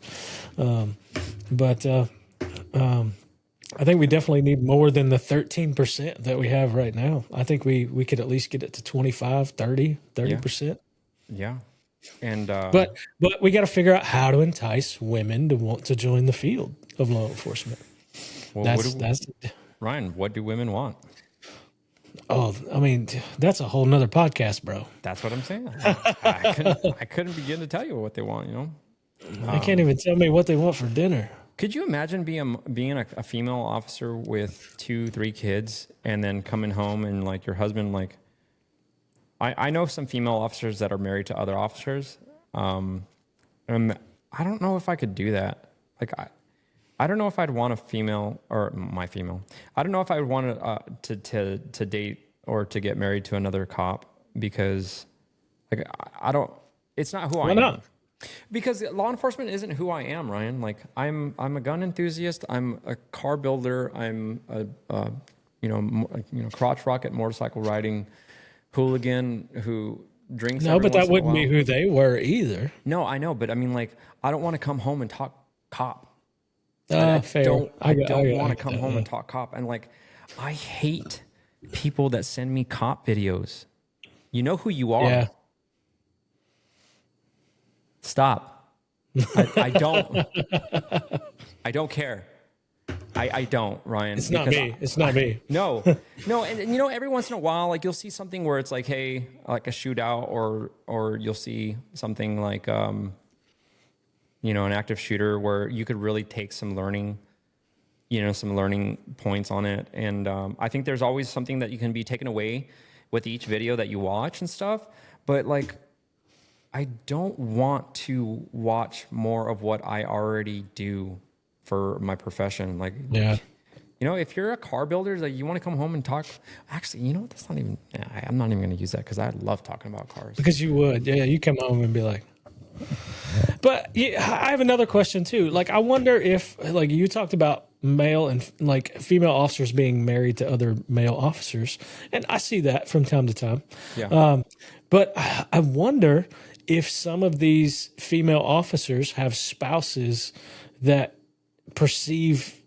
I think we definitely need more than the 13% that we have right now. I think we could at least get it to 25, 30%. Yeah. And But we got to figure out how to entice women to want to join the field of law enforcement. well, Ryan, what do women want? Oh, I mean, that's a whole nother podcast, bro. That's what I'm saying. I couldn't begin to tell you what they want, you know? They can't even tell me what they want for dinner. Could you imagine being a female officer with 2-3 kids and then coming home and like your husband, like, I know some female officers that are married to other officers. And I don't know if I could do that. Like, I don't know if I'd want a female or my female. I don't know if I would want to date or to get married to another cop, because like, I don't, it's not who I am. Why not? Because law enforcement isn't who I am, Ryan. Like I'm a gun enthusiast. I'm a car builder. I'm a crotch rocket motorcycle riding hooligan who drinks. No, but that wouldn't be who they were either. No, I know, but I mean, like, I don't want to come home and talk cop. Fair. I don't want to come home and talk cop. And like, I hate people that send me cop videos. You know who you are. Yeah. Stop. I don't. I don't care. I don't, Ryan. It's not me. It's not me. No. And you know, every once in a while, like you'll see something where it's like, hey, like a shootout, or you'll see something like, an active shooter where you could really take some learning points on it. And I think there's always something that you can be taken away with each video that you watch and stuff. But like, I don't want to watch more of what I already do for my profession. Like, Yeah. you know, if you're a car builder, like you want to come home and talk. Actually, you know what? That's not even. I'm not even going to use that because I love talking about cars. Because you would. Yeah, you come home and be like. But yeah, I have another question too. Like, I wonder if, like, you talked about male and like female officers being married to other male officers, and I see that from time to time. Yeah. But I wonder if some of these female officers have spouses that perceive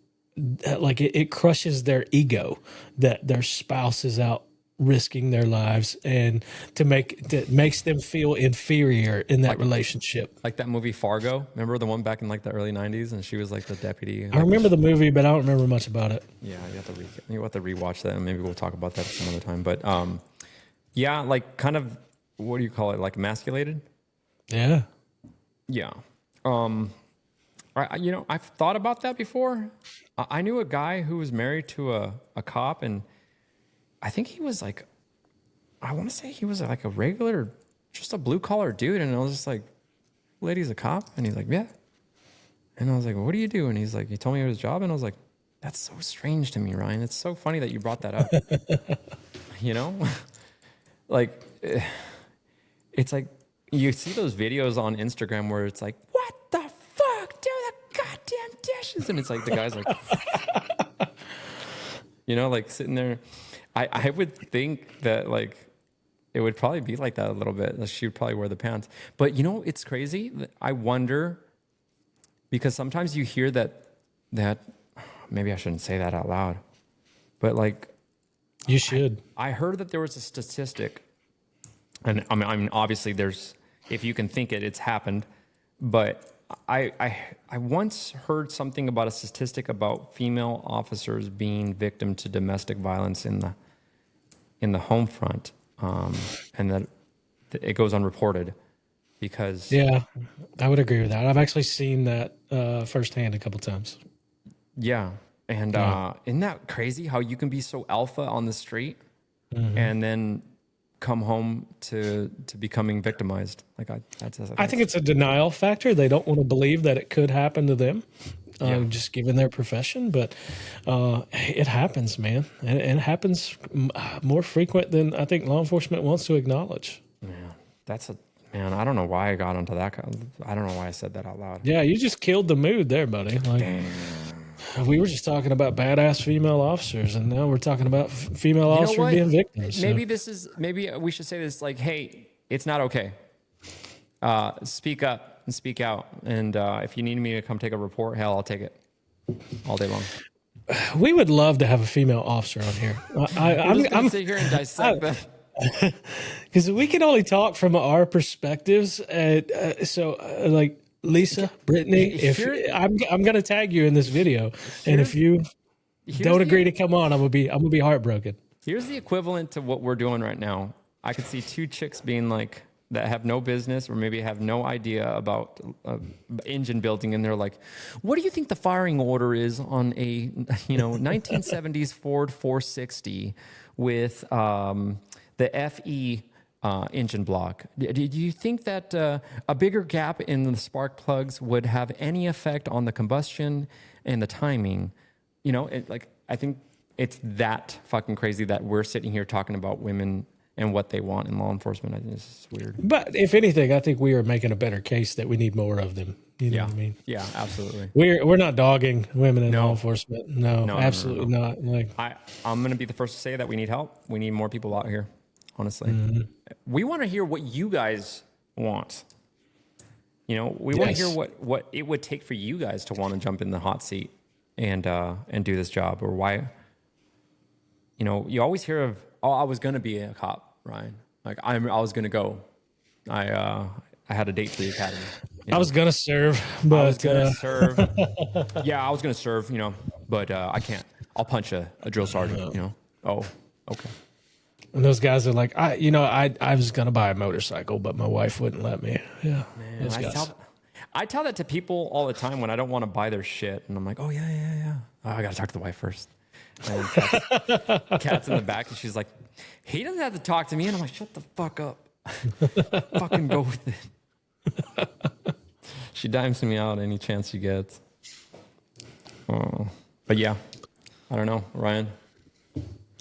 like it crushes their ego that their spouse is out risking their lives, and that makes them feel inferior in that relationship. Like that movie Fargo. Remember the one back in like the early 90s, and she was like the deputy. I remember the movie, but I don't remember much about it. Yeah, you have to rewatch that, and maybe we'll talk about that some other time. But yeah, like kind of, what do you call it? Like emasculated? Yeah. Yeah. I've thought about that before. I knew a guy who was married to a cop, and I think he was like, I want to say he was like a regular, just a blue collar dude. And I was just like, lady's a cop? And he's like, yeah. And I was like, what do you do? And he's like, he told me his job. And I was like, that's so strange to me, Ryan. It's so funny that you brought that up. You know, like, it's like you see those videos on Instagram where it's like, what the fuck? Do the goddamn dishes. And it's like, the guy's like, you know, like sitting there. I would think that like, it would probably be like that a little bit. She would probably wear the pants. But you know, it's crazy. I wonder, because sometimes you hear that maybe I shouldn't say that out loud, but like, You should. I heard that there was a statistic, and I mean, obviously there's, if you can think it, it's happened, but I once heard something about a statistic about female officers being victim to domestic violence in the home front. And that it goes unreported because Yeah, I would agree with that. I've actually seen that firsthand a couple times. yeah. And isn't that crazy how you can be so alpha on the street and then come home to becoming victimized? Like I think it's a denial factor. They don't want to believe that it could happen to them, just given their profession. But it happens, man. And it happens more frequent than I think law enforcement wants to acknowledge. man, I don't know why I got onto that. I don't know why I said that out loud. Yeah, you just killed the mood there, buddy. Like, we were just talking about badass female officers, and now we're talking about female officers what? being victims. So. Maybe we should say this like, hey, it's not okay. Speak up and speak out. And if you need me to come take a report, hell, I'll take it all day long. We would love to have a female officer on here. I'm going to sit here and dissect them. Because we can only talk from our perspectives. Like Lisa, Brittany, if I'm gonna tag you in this video, and if you don't agree to come on, I'm gonna be heartbroken. Here's the equivalent to what we're doing right now. I could see two chicks being like that have no business or maybe have no idea about engine building, and they're like, "What do you think the firing order is on a 1970s Ford 460 with the FE engine block? Do you think that a bigger gap in the spark plugs would have any effect on the combustion and the timing?" I think it's that fucking crazy that we're sitting here talking about women and what they want in law enforcement. I think it's weird. But if anything, I think we are making a better case that we need more of them. You know what I mean? Yeah, absolutely. We're not dogging women in law enforcement. No, absolutely not. Like, I'm going to be the first to say that we need help. We need more people out here. Honestly, we want to hear what you guys want. We want to hear what it would take for you guys to want to jump in the hot seat and do this job, or why. You always hear of, oh, I was going to be a cop, Ryan. Like I was going to go. I had a date for the academy. I was going to serve, but I was going to serve. Yeah, I was going to serve. But I can't. I'll punch a drill sergeant. Oh, okay. And those guys are like, I was gonna buy a motorcycle, but my wife wouldn't let me. Yeah, man, I tell that to people all the time when I don't want to buy their shit, and I'm like, oh yeah. Oh, I gotta talk to the wife first. And Kat's in the back, and she's like, he doesn't have to talk to me, and I'm like, shut the fuck up, fucking go with it. She dimes me out any chance she gets. Oh, but yeah, I don't know, Ryan.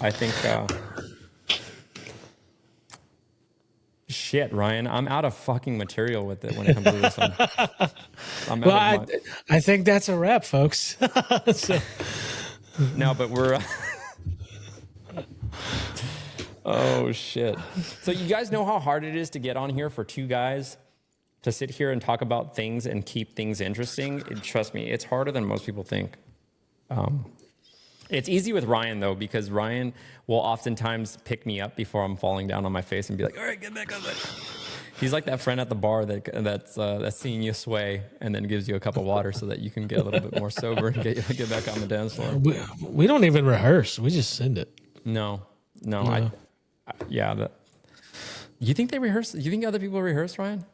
I think. Shit, Ryan, I'm out of fucking material with it when it comes to this one. I think that's a wrap, folks. No, but we're... Oh, shit. So you guys know how hard it is to get on here for two guys to sit here and talk about things and keep things interesting? Trust me, it's harder than most people think. It's easy with Ryan, though, because Ryan will oftentimes pick me up before I'm falling down on my face and be like, all right, get back up. He's like that friend at the bar that's seeing you sway and then gives you a cup of water so that you can get a little bit more sober and get back on the dance floor. We don't even rehearse. We just send it. No. You think they rehearse? You think other people rehearse, Ryan?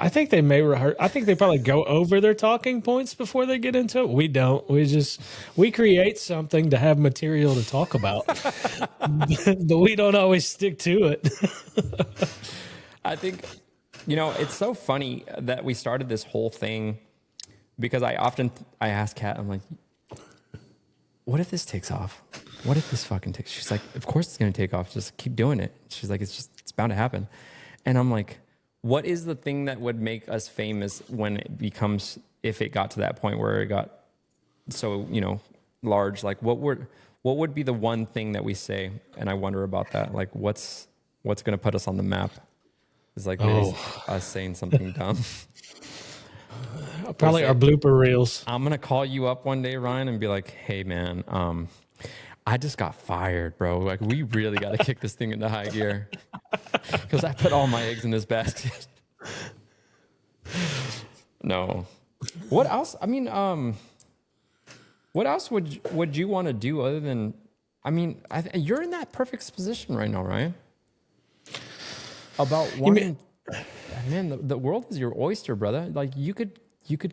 I think they may rehearse. I think they probably go over their talking points before they get into it. We don't. We create something to have material to talk about, but we don't always stick to it. I think You know, it's so funny that we started this whole thing because I ask Kat, I'm like, what if this takes off? What if this fucking takes? She's like, of course it's going to take off. Just keep doing it. She's like, it's bound to happen. And I'm like, what is the thing that would make us famous when it becomes, if it got to that point where it got so, you know, large, like what would be the one thing that we say? And I wonder about that. Like what's going to put us on the map? It's like maybe us saying something dumb. Probably our blooper reels. I'm going to call you up one day, Ryan, and be like, hey man, I just got fired, bro. Like we really got to kick this thing into high gear because I put all my eggs in this basket. No. What else? I mean, what else would you want to do other than, I mean, you're in that perfect position right now, Ryan. About wanting, man, the world is your oyster, brother. Like you could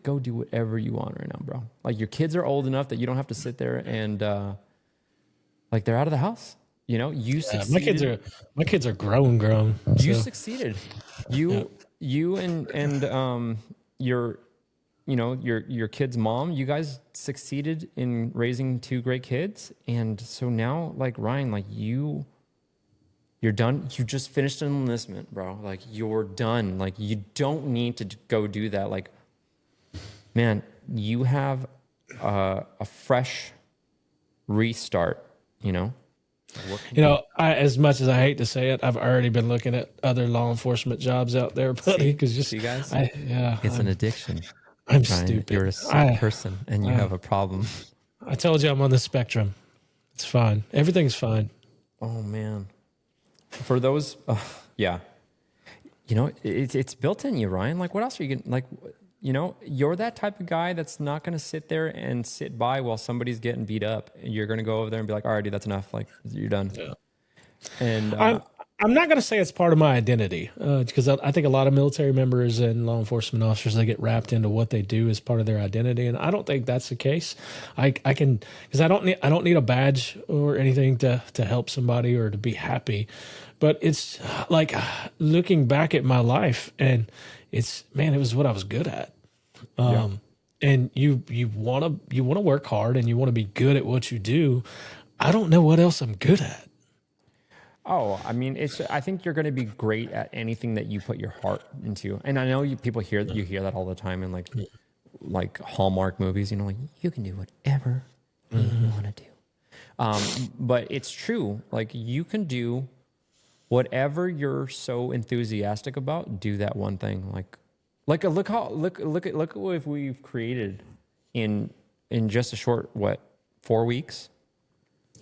go do whatever you want right now, bro. Like your kids are old enough that you don't have to sit there and like they're out of the house. You know, you succeeded. My kids are grown. You succeeded. You and your kid's mom, you guys succeeded in raising two great kids. And so now, like Ryan, like you're done. You just finished an enlistment, bro. Like you're done. Like you don't need to go do that. Like, man, you have a fresh restart, you know? You know, as much as I hate to say it, I've already been looking at other law enforcement jobs out there, buddy. Because just see, guys, it's an addiction. I'm Ryan, stupid. You're a sick person, and you have a problem. I told you I'm on the spectrum. It's fine. Everything's fine. Oh man, for those, yeah, you know, it's built in you, Ryan. Like, what else are you gonna like? You know, you're that type of guy that's not going to sit there and sit by while somebody's getting beat up. You're going to go over there and be like, all right, dude, that's enough. Like, you're done. Yeah. And I'm not going to say it's part of my identity because I think a lot of military members and law enforcement officers, they get wrapped into what they do as part of their identity. And I don't think that's the case. I can, because I don't need a badge or anything to help somebody or to be happy. But it's like looking back at my life and it was what I was good at. And you want to work hard and you want to be good at what you do. I don't know what else I'm good at. Oh, I mean, I think you're going to be great at anything that you put your heart into. And I know people hear that all the time in like Hallmark movies, you know, like you can do whatever you want to do. But it's true. Like you can do whatever you're so enthusiastic about, do that one thing. Look at what we've created in just a short 4 weeks.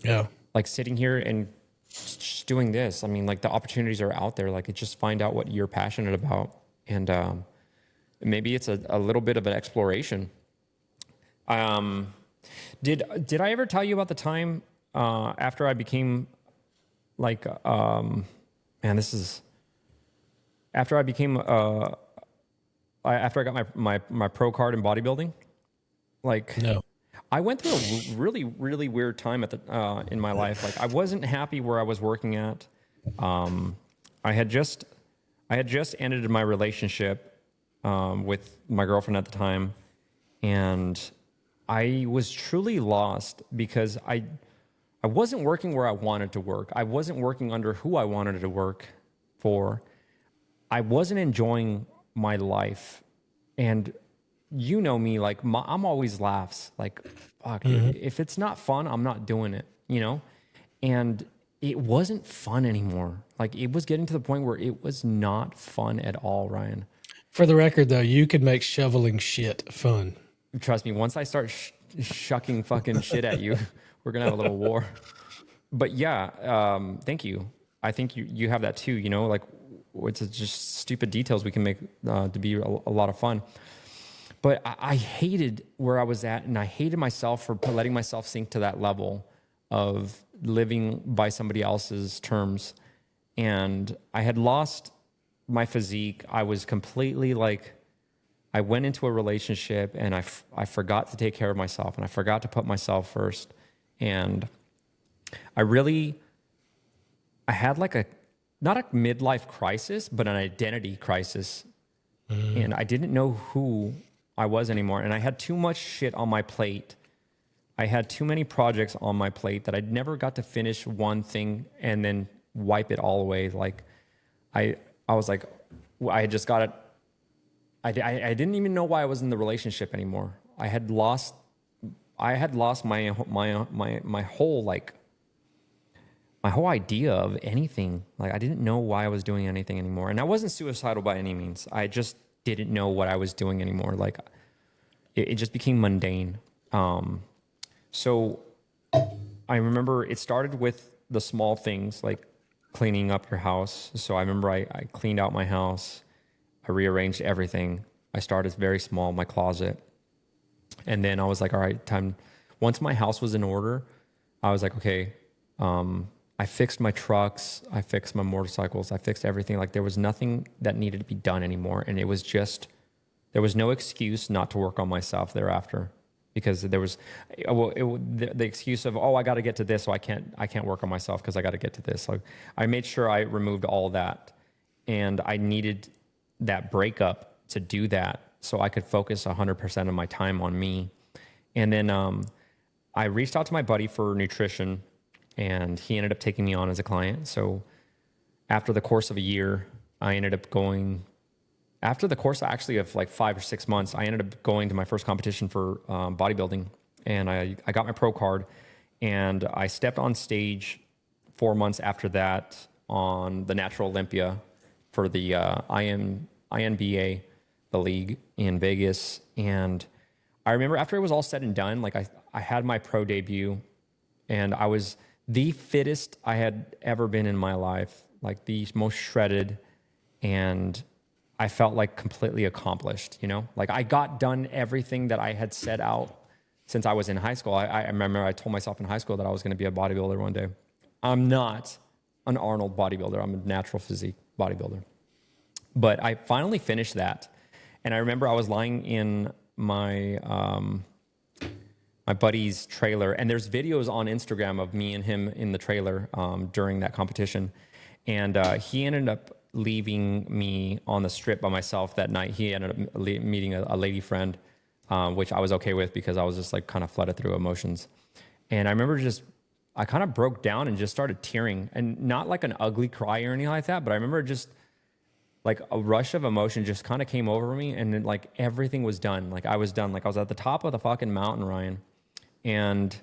Yeah. Like sitting here and just doing this. I mean, like the opportunities are out there. Like just find out what you're passionate about, and maybe it's a little bit of an exploration. Did I ever tell you about the time after I became like after I became after I got my pro card in bodybuilding? Like no. I went through a really, really weird time in my life. Like I wasn't happy where I was working at. I had just ended my relationship with my girlfriend at the time, and I was truly lost because I wasn't working where I wanted to work. I wasn't working under who I wanted to work for. I wasn't enjoying my life, and you know me, like I'm always laughs. Like, fuck, if it's not fun, I'm not doing it, you know? And it wasn't fun anymore. Like it was getting to the point where it was not fun at all, Ryan. For the record though, you could make shoveling shit fun. Trust me, once I start shucking fucking shit at you, we're gonna have a little war. But yeah, thank you. I think you have that too, you know, like it's just stupid details we can make to be a lot of fun. But I hated where I was at, and I hated myself for letting myself sink to that level of living by somebody else's terms. And I had lost my physique. I was completely like, I went into a relationship and I forgot to take care of myself, and I forgot to put myself first. And I had like not a midlife crisis, but an identity crisis. And I didn't know who I was anymore. And I had too much shit on my plate. I had too many projects on my plate that I never got to finish one thing and then wipe it all away. Like I was like, I had just got it. I didn't even know why I was in the relationship anymore. I had lost my whole my whole idea of anything. Like I didn't know why I was doing anything anymore. And I wasn't suicidal by any means. I just didn't know what I was doing anymore. Like it just became mundane. So I remember it started with the small things like cleaning up your house. So I remember I cleaned out my house. I rearranged everything. I started very small, my closet. And then I was like, all right, time. Once my house was in order, I was like, okay, I fixed my trucks. I fixed my motorcycles. I fixed everything. Like there was nothing that needed to be done anymore. And it was just, there was no excuse not to work on myself thereafter, because there was, the excuse of, oh, I got to get to this. So I can't work on myself because I got to get to this. So I made sure I removed all that, and I needed that breakup to do that so I could focus 100% of my time on me. And then I reached out to my buddy for nutrition, and he ended up taking me on as a client. So after the course of a year, I ended up going, after the course actually of like 5 or 6 months, I ended up going to my first competition for bodybuilding, and I got my pro card, and I stepped on stage 4 months after that on the Natural Olympia for the INBA, the league in Vegas. And I remember after it was all said and done, like I had my pro debut, and I was the fittest I had ever been in my life, like the most shredded, and I felt like completely accomplished, you know? Like I got done everything that I had set out since I was in high school. I remember I told myself in high school that I was going to be a bodybuilder one day. I'm not an Arnold bodybuilder. I'm a natural physique bodybuilder. But I finally finished that. And I remember I was lying in my my buddy's trailer, and there's videos on Instagram of me and him in the trailer during that competition. And he ended up leaving me on the strip by myself that night. He ended up meeting a lady friend, which I was okay with because I was just like kind of flooded through emotions. And I remember I kind of broke down and just started tearing, and not like an ugly cry or anything like that, but I remember just like a rush of emotion just kind of came over me, and then like everything was done. Like I was done. Like I was at the top of the fucking mountain, Ryan. And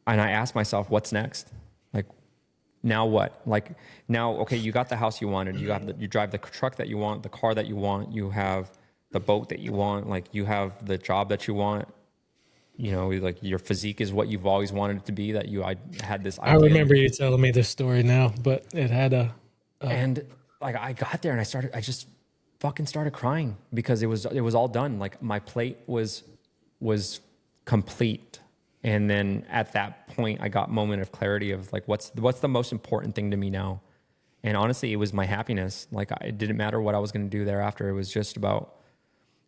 I asked myself, what's next? Like, now what? Like now, okay, you got the house you wanted. You drive the truck that you want, the car that you want. You have the boat that you want. Like you have the job that you want. You know, like your physique is what you've always wanted it to be. I had this idea. I remember you telling me this story now, but it had And like I got there and I just fucking started crying because it was all done. Like my plate was complete. And then at that point I got a moment of clarity of like, what's the most important thing to me now? And honestly, it was my happiness. Like it didn't matter what I was going to do thereafter. It was just about,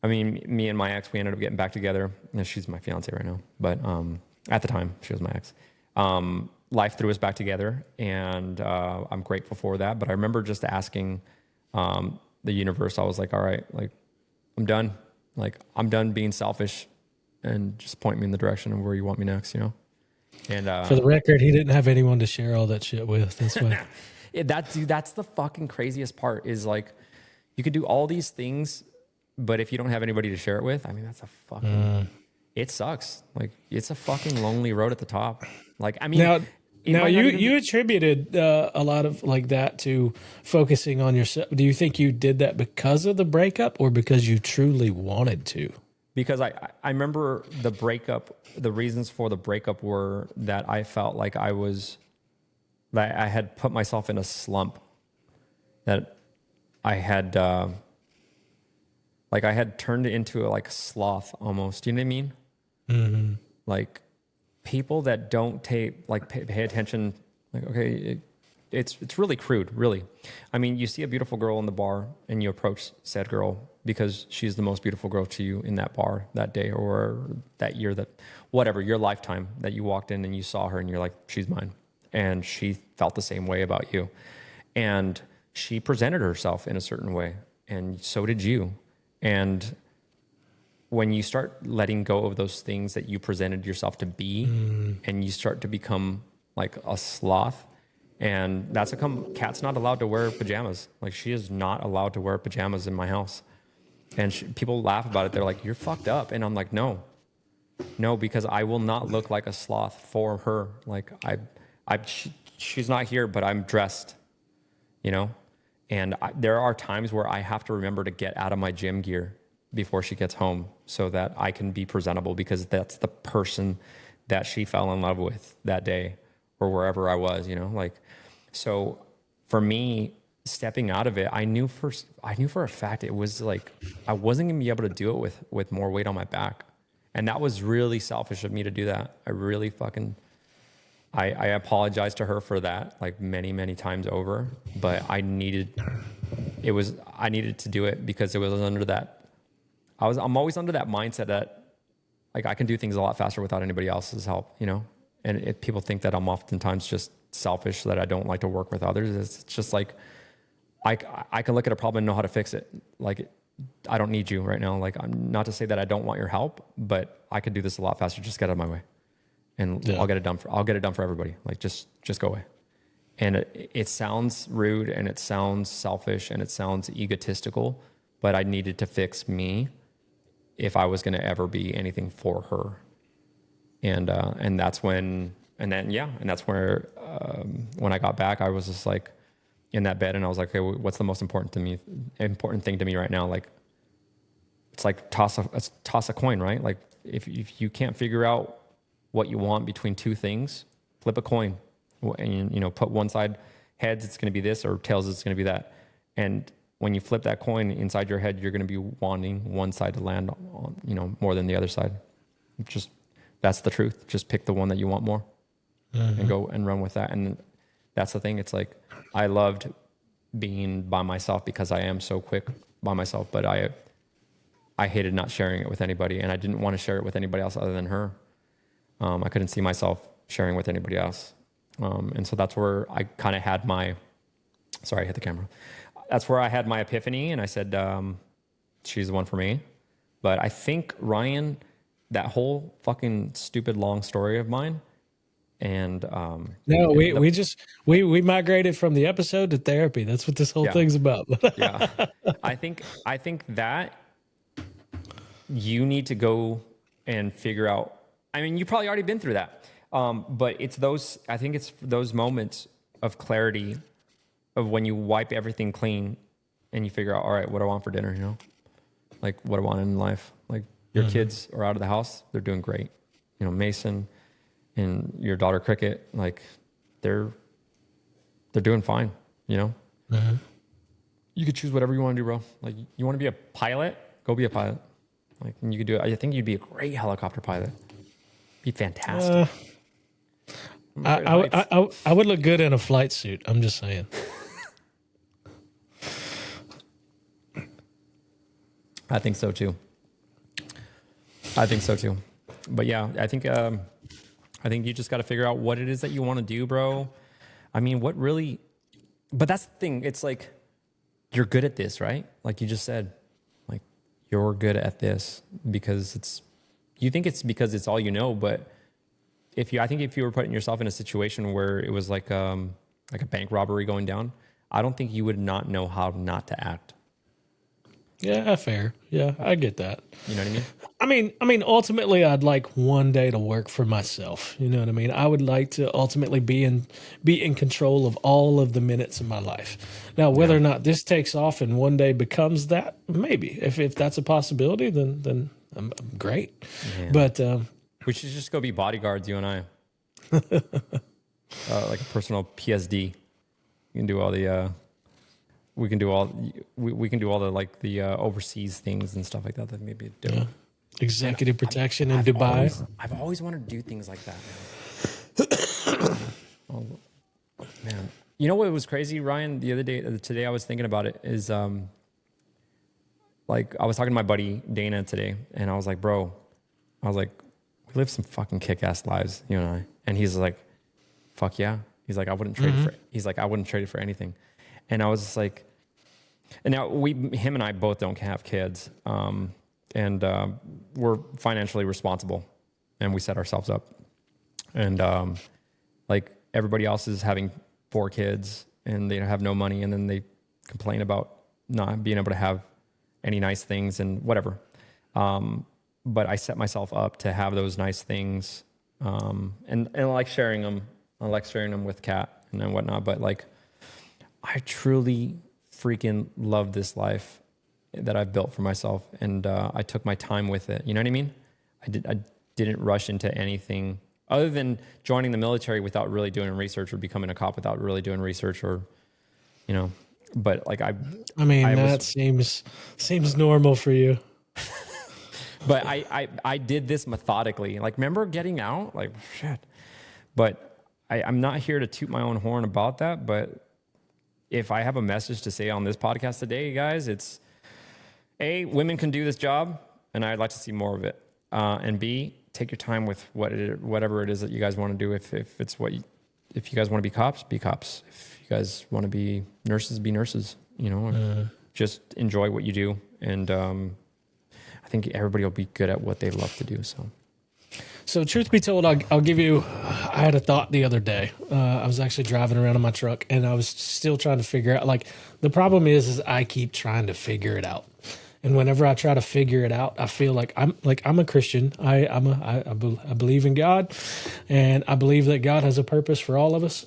I mean, me and my ex, we ended up getting back together. She's my fiance right now, but at the time she was my ex. Life threw us back together, and I'm grateful for that. But I remember just asking the universe, I was like, all right, like I'm done. Like I'm done being selfish, and just point me in the direction of where you want me next, you know? And for the record, he didn't have anyone to share all that shit with. That's why. That's the fucking craziest part is like, you could do all these things, but if you don't have anybody to share it with, I mean, that's a fucking, it sucks. Like it's a fucking lonely road at the top. Like, I mean, now you attributed a lot of like that to focusing on yourself. Do you think you did that because of the breakup or because you truly wanted to? Because I remember the breakup, the reasons for the breakup were that I felt like I had put myself in a slump, that I had turned into like a sloth almost. You know what I mean? Mm-hmm. Like people that don't pay attention. Like, okay, it's really crude, really. I mean, you see a beautiful girl in the bar and you approach said girl because she's the most beautiful girl to you in that bar that day or that year, that whatever, your lifetime, that you walked in and you saw her and you're like, she's mine. And she felt the same way about you. And she presented herself in a certain way, and so did you. And when you start letting go of those things that you presented yourself to be, and you start to become like a sloth, and that's Kat's not allowed to wear pajamas. Like, she is not allowed to wear pajamas in my house. And people laugh about it. They're like, "You're fucked up." And I'm like, no, because I will not look like a sloth for her. Like, she's not here, but I'm dressed, you know? And there are times where I have to remember to get out of my gym gear before she gets home so that I can be presentable, because that's the person that she fell in love with that day or wherever I was, you know? Like, so for me, stepping out of it, I knew for a fact it was like I wasn't gonna be able to do it with more weight on my back. And that was really selfish of me to do that. I really I apologized to her for that, like, many, many times over, but I needed to do it because it was under that. I'm always under that mindset that, like, I can do things a lot faster without anybody else's help, you know? And people think that I'm oftentimes just selfish, that I don't like to work with others. It's just like, I can look at a problem and know how to fix it. Like, I don't need you right now. Like, I'm not to say that I don't want your help, but I could do this a lot faster. Just get out of my way, and I'll get it done for everybody. Like, just go away. And it sounds rude, and it sounds selfish, and it sounds egotistical, but I needed to fix me if I was going to ever be anything for her. And that's when, and that's where, when I got back, I was just like in that bed, and I was like, okay, what's the most important thing to me right now? Like, it's like toss a coin, right? Like, if you can't figure out what you want between two things, flip a coin, and, you know, put one side heads, it's going to be this, or tails, it's going to be that. And when you flip that coin inside your head, you're going to be wanting one side to land on, you know, more than the other side. Just, that's the truth. Just pick the one that you want more, and go and run with that. And that's the thing. It's like, I loved being by myself because I am so quick by myself, but I hated not sharing it with anybody, and I didn't want to share it with anybody else other than her. I couldn't see myself sharing with anybody else. And so that's where I kind of had sorry, I hit the camera. That's where I had my epiphany, and I said, she's the one for me. But I think, Ryan, that whole fucking stupid long story of mine, and no, we migrated from the episode to therapy. That's what this whole thing's about. Yeah. I think that you need to go and figure out. I mean, you've probably already been through that. But it's those moments of clarity of when you wipe everything clean and you figure out, all right, what do I want for dinner, you know? Like, what do I want in life? Like, your kids are out of the house, they're doing great. You know, Mason and your daughter Cricket, like, they're doing fine, you know? You could choose whatever you want to do, bro. Like, you want to be a pilot? Go be a pilot. Like, and you could do it. I think you'd be a great helicopter pilot. Be fantastic. I would look good in a flight suit. I'm just saying. I think so too. But yeah, I think you just got to figure out what it is that you want to do, bro. I mean, but that's the thing. It's like, you're good at this, right? Like you just said, like, you're good at this because you think it's because it's all you know, but I think if you were putting yourself in a situation where it was like a bank robbery going down, I don't think you would not know how not to act. Yeah, fair. Yeah, I get that. You know what I mean? I mean, ultimately, I'd like one day to work for myself. You know what I mean? I would like to ultimately be in control of all of the minutes of my life. Now, whether or not this takes off and one day becomes that, maybe. If that's a possibility, then I'm great. Yeah. But we should just go be bodyguards, you and I. Like a personal PSD. You can do all the. We can do all the like the overseas things and stuff like that. That maybe do. Yeah. Executive protection in Dubai. I've always wanted to do things like that, man. Oh, man. You know what was crazy, Ryan? Today I was thinking about it. Is like, I was talking to my buddy Dana today, and I was like, bro, we live some fucking kick-ass lives, you and I. And he's like, fuck yeah. He's like, I wouldn't trade it for anything. And I was just like, and now him and I both don't have kids. And we're financially responsible, and we set ourselves up. And like everybody else is having 4 kids and they have no money, and then they complain about not being able to have any nice things and whatever. But I set myself up to have those nice things, and I like sharing them. I like sharing them with Kat and then whatnot. But like, I truly freaking love this life that I've built for myself, and I took my time with it. You know what I mean? I didn't rush into anything other than joining the military without really doing research, or becoming a cop without really doing research, or But like I mean, that seems normal for you. But I did this methodically. Like, remember getting out? Like, shit. But I'm not here to toot my own horn about that. But if I have a message to say on this podcast today, guys, it's A, women can do this job, and I'd like to see more of it. And B, take your time with whatever it is that you guys want to do. If you guys want to be cops, be cops. If you guys want to be nurses, be nurses. Just enjoy what you do, and I think everybody will be good at what they love to do. So truth be told, I'll give you, I had a thought the other day. I was actually driving around in my truck, and I was still trying to figure out, like, the problem is I keep trying to figure it out. And whenever I try to figure it out, I feel like I'm a Christian. I believe in God, and I believe that God has a purpose for all of us.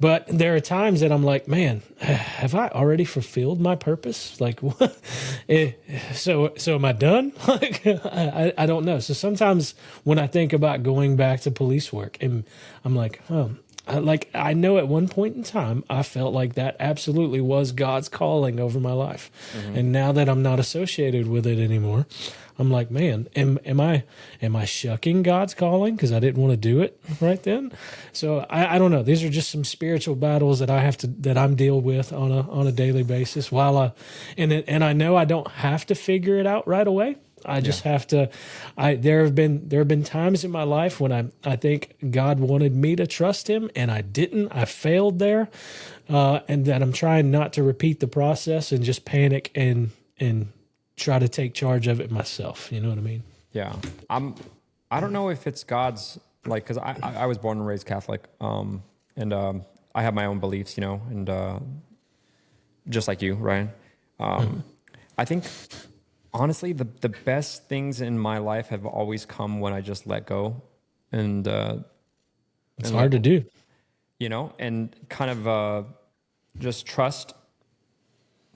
But there are times that I'm like, man, have I already fulfilled my purpose? Like, what? So am I done? Like, I don't know. So sometimes when I think about going back to police work, and I'm like, I know at one point in time, I felt like that absolutely was God's calling over my life. Mm-hmm. And now that I'm not associated with it anymore, I'm like, man, am I shucking God's calling because I didn't want to do it right then? So I don't know. These are just some spiritual battles that I'm deal with on a daily basis. And I know I don't have to figure it out right away. I just have to. There have been times in my life when I think God wanted me to trust Him, and I didn't. I failed there, and that I'm trying not to repeat the process and just panic and try to take charge of it myself. You know what I mean? Yeah. I don't know if it's God's, like, because I was born and raised Catholic, and I have my own beliefs, and just like you, Ryan. I think. Honestly, the best things in my life have always come when I just let go, and it's hard to do, and kind of just trust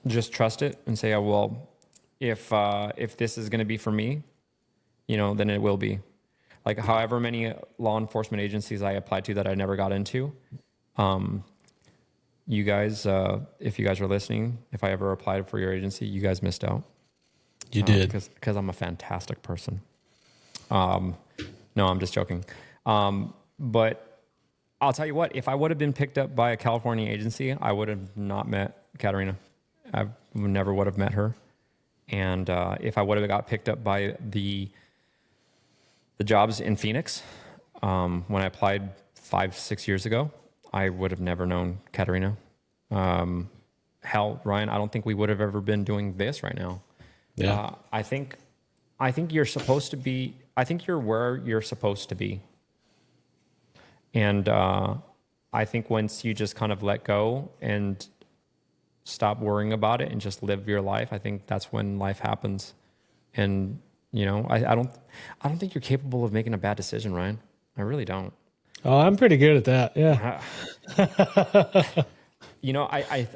it and say, oh, well, if this is going to be for me, then it will be. Like, however many law enforcement agencies I applied to that I never got into, you guys, if you guys are listening, if I ever applied for your agency, you guys missed out. You did. Because I'm a fantastic person. No, I'm just joking. But I'll tell you what, if I would have been picked up by a California agency, I would have not met Katarina. I never would have met her. And if I would have got picked up by the jobs in Phoenix, when I applied 5-6 years ago, I would have never known Katarina. Hell, Ryan, I don't think we would have ever been doing this right now. Yeah. I think you're supposed to be. I think you're where you're supposed to be. And I think once you just kind of let go and stop worrying about it and just live your life, I think that's when life happens. And I don't think you're capable of making a bad decision, Ryan. I really don't. Oh, I'm pretty good at that. Yeah.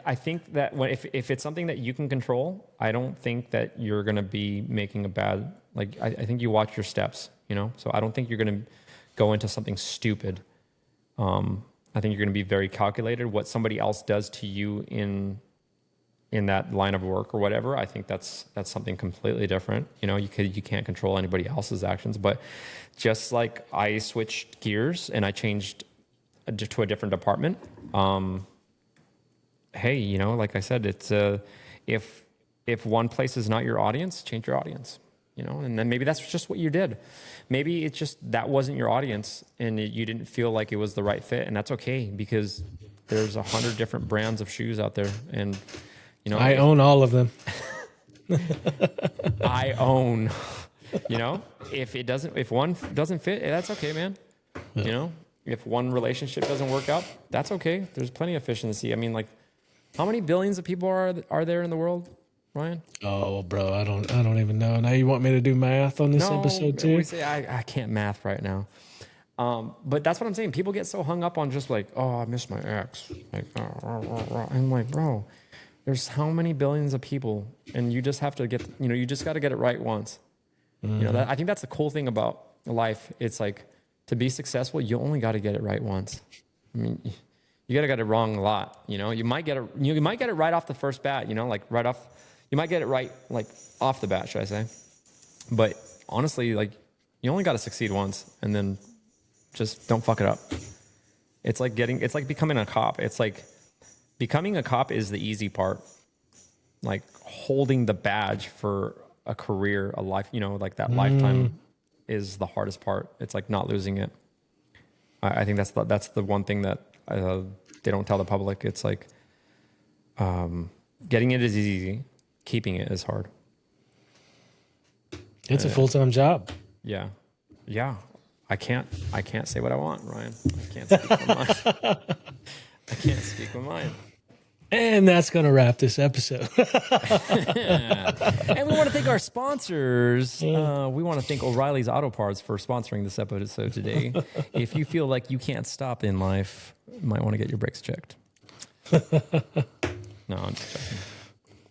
I think that if it's something that you can control, I don't think that you're going to be making a bad, like, I think you watch your steps, so I don't think you're going to go into something stupid. I think you're going to be very calculated. What somebody else does to you in that line of work or whatever, I think that's something completely different. You can't control anybody else's actions, but just like I switched gears and I changed to a different department, hey, like I said, it's if one place is not your audience, change your audience, and then maybe that's just what you did. Maybe it's just that wasn't your audience and you didn't feel like it was the right fit, and that's okay, because there's 100 different brands of shoes out there, and I own all of them. I own. If one doesn't fit, that's okay, man. If one relationship doesn't work out, that's okay. There's plenty of fish in the sea. I mean, like, how many billions of people are there in the world, Ryan? Oh, bro, I don't even know. Now you want me to do math on this episode too? I can't math right now. But that's what I'm saying. People get so hung up on just like, oh, I miss my ex. Like, I'm like, bro, there's how many billions of people, and you just have to get, you just got to get it right once. I think that's the cool thing about life. It's like, to be successful, you only got to get it right once. I mean, you got to get it wrong a lot. You might get it right off the first bat. Like right off, you might get it right like off the bat, should I say? But honestly, like, you only got to succeed once, and then just don't fuck it up. It's like becoming a cop. It's like becoming a cop is the easy part. Like holding the badge for a career, a life, like that lifetime is the hardest part. It's like not losing it. I think that's the one thing that they don't tell the public. It's like getting it is easy, keeping it is hard. It's a full-time job. Yeah. I can't say what I want, Ryan. I can't speak my mind. I can't speak my mind. And that's going to wrap this episode. And we want to thank our sponsors. We want to thank O'Reilly's Auto Parts for sponsoring this episode today. If you feel like you can't stop in life, you might want to get your brakes checked. No, I'm just joking.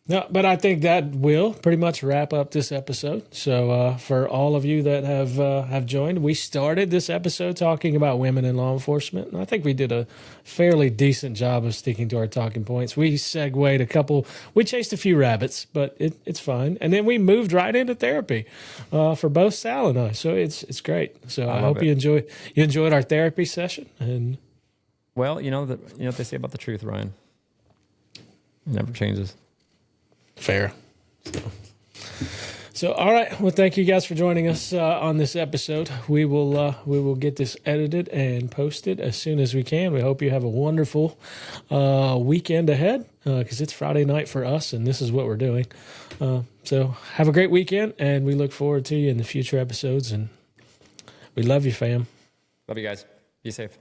No, but I think that will pretty much wrap up this episode. So for all of you that have joined, we started this episode talking about women in law enforcement, and I think we did a fairly decent job of sticking to our talking points. We we chased a few rabbits, but it's fine. And then we moved right into therapy for both Sal and I. So it's great. So I hope you enjoyed our therapy session. And well, you know what they say about the truth, Ryan. It never changes. Fair. So, all right. Well, thank you guys for joining us on this episode. We will get this edited and posted as soon as we can. We hope you have a wonderful weekend ahead because it's Friday night for us, and this is what we're doing. So, have a great weekend, and we look forward to you in the future episodes. And we love you, fam. Love you guys. Be safe.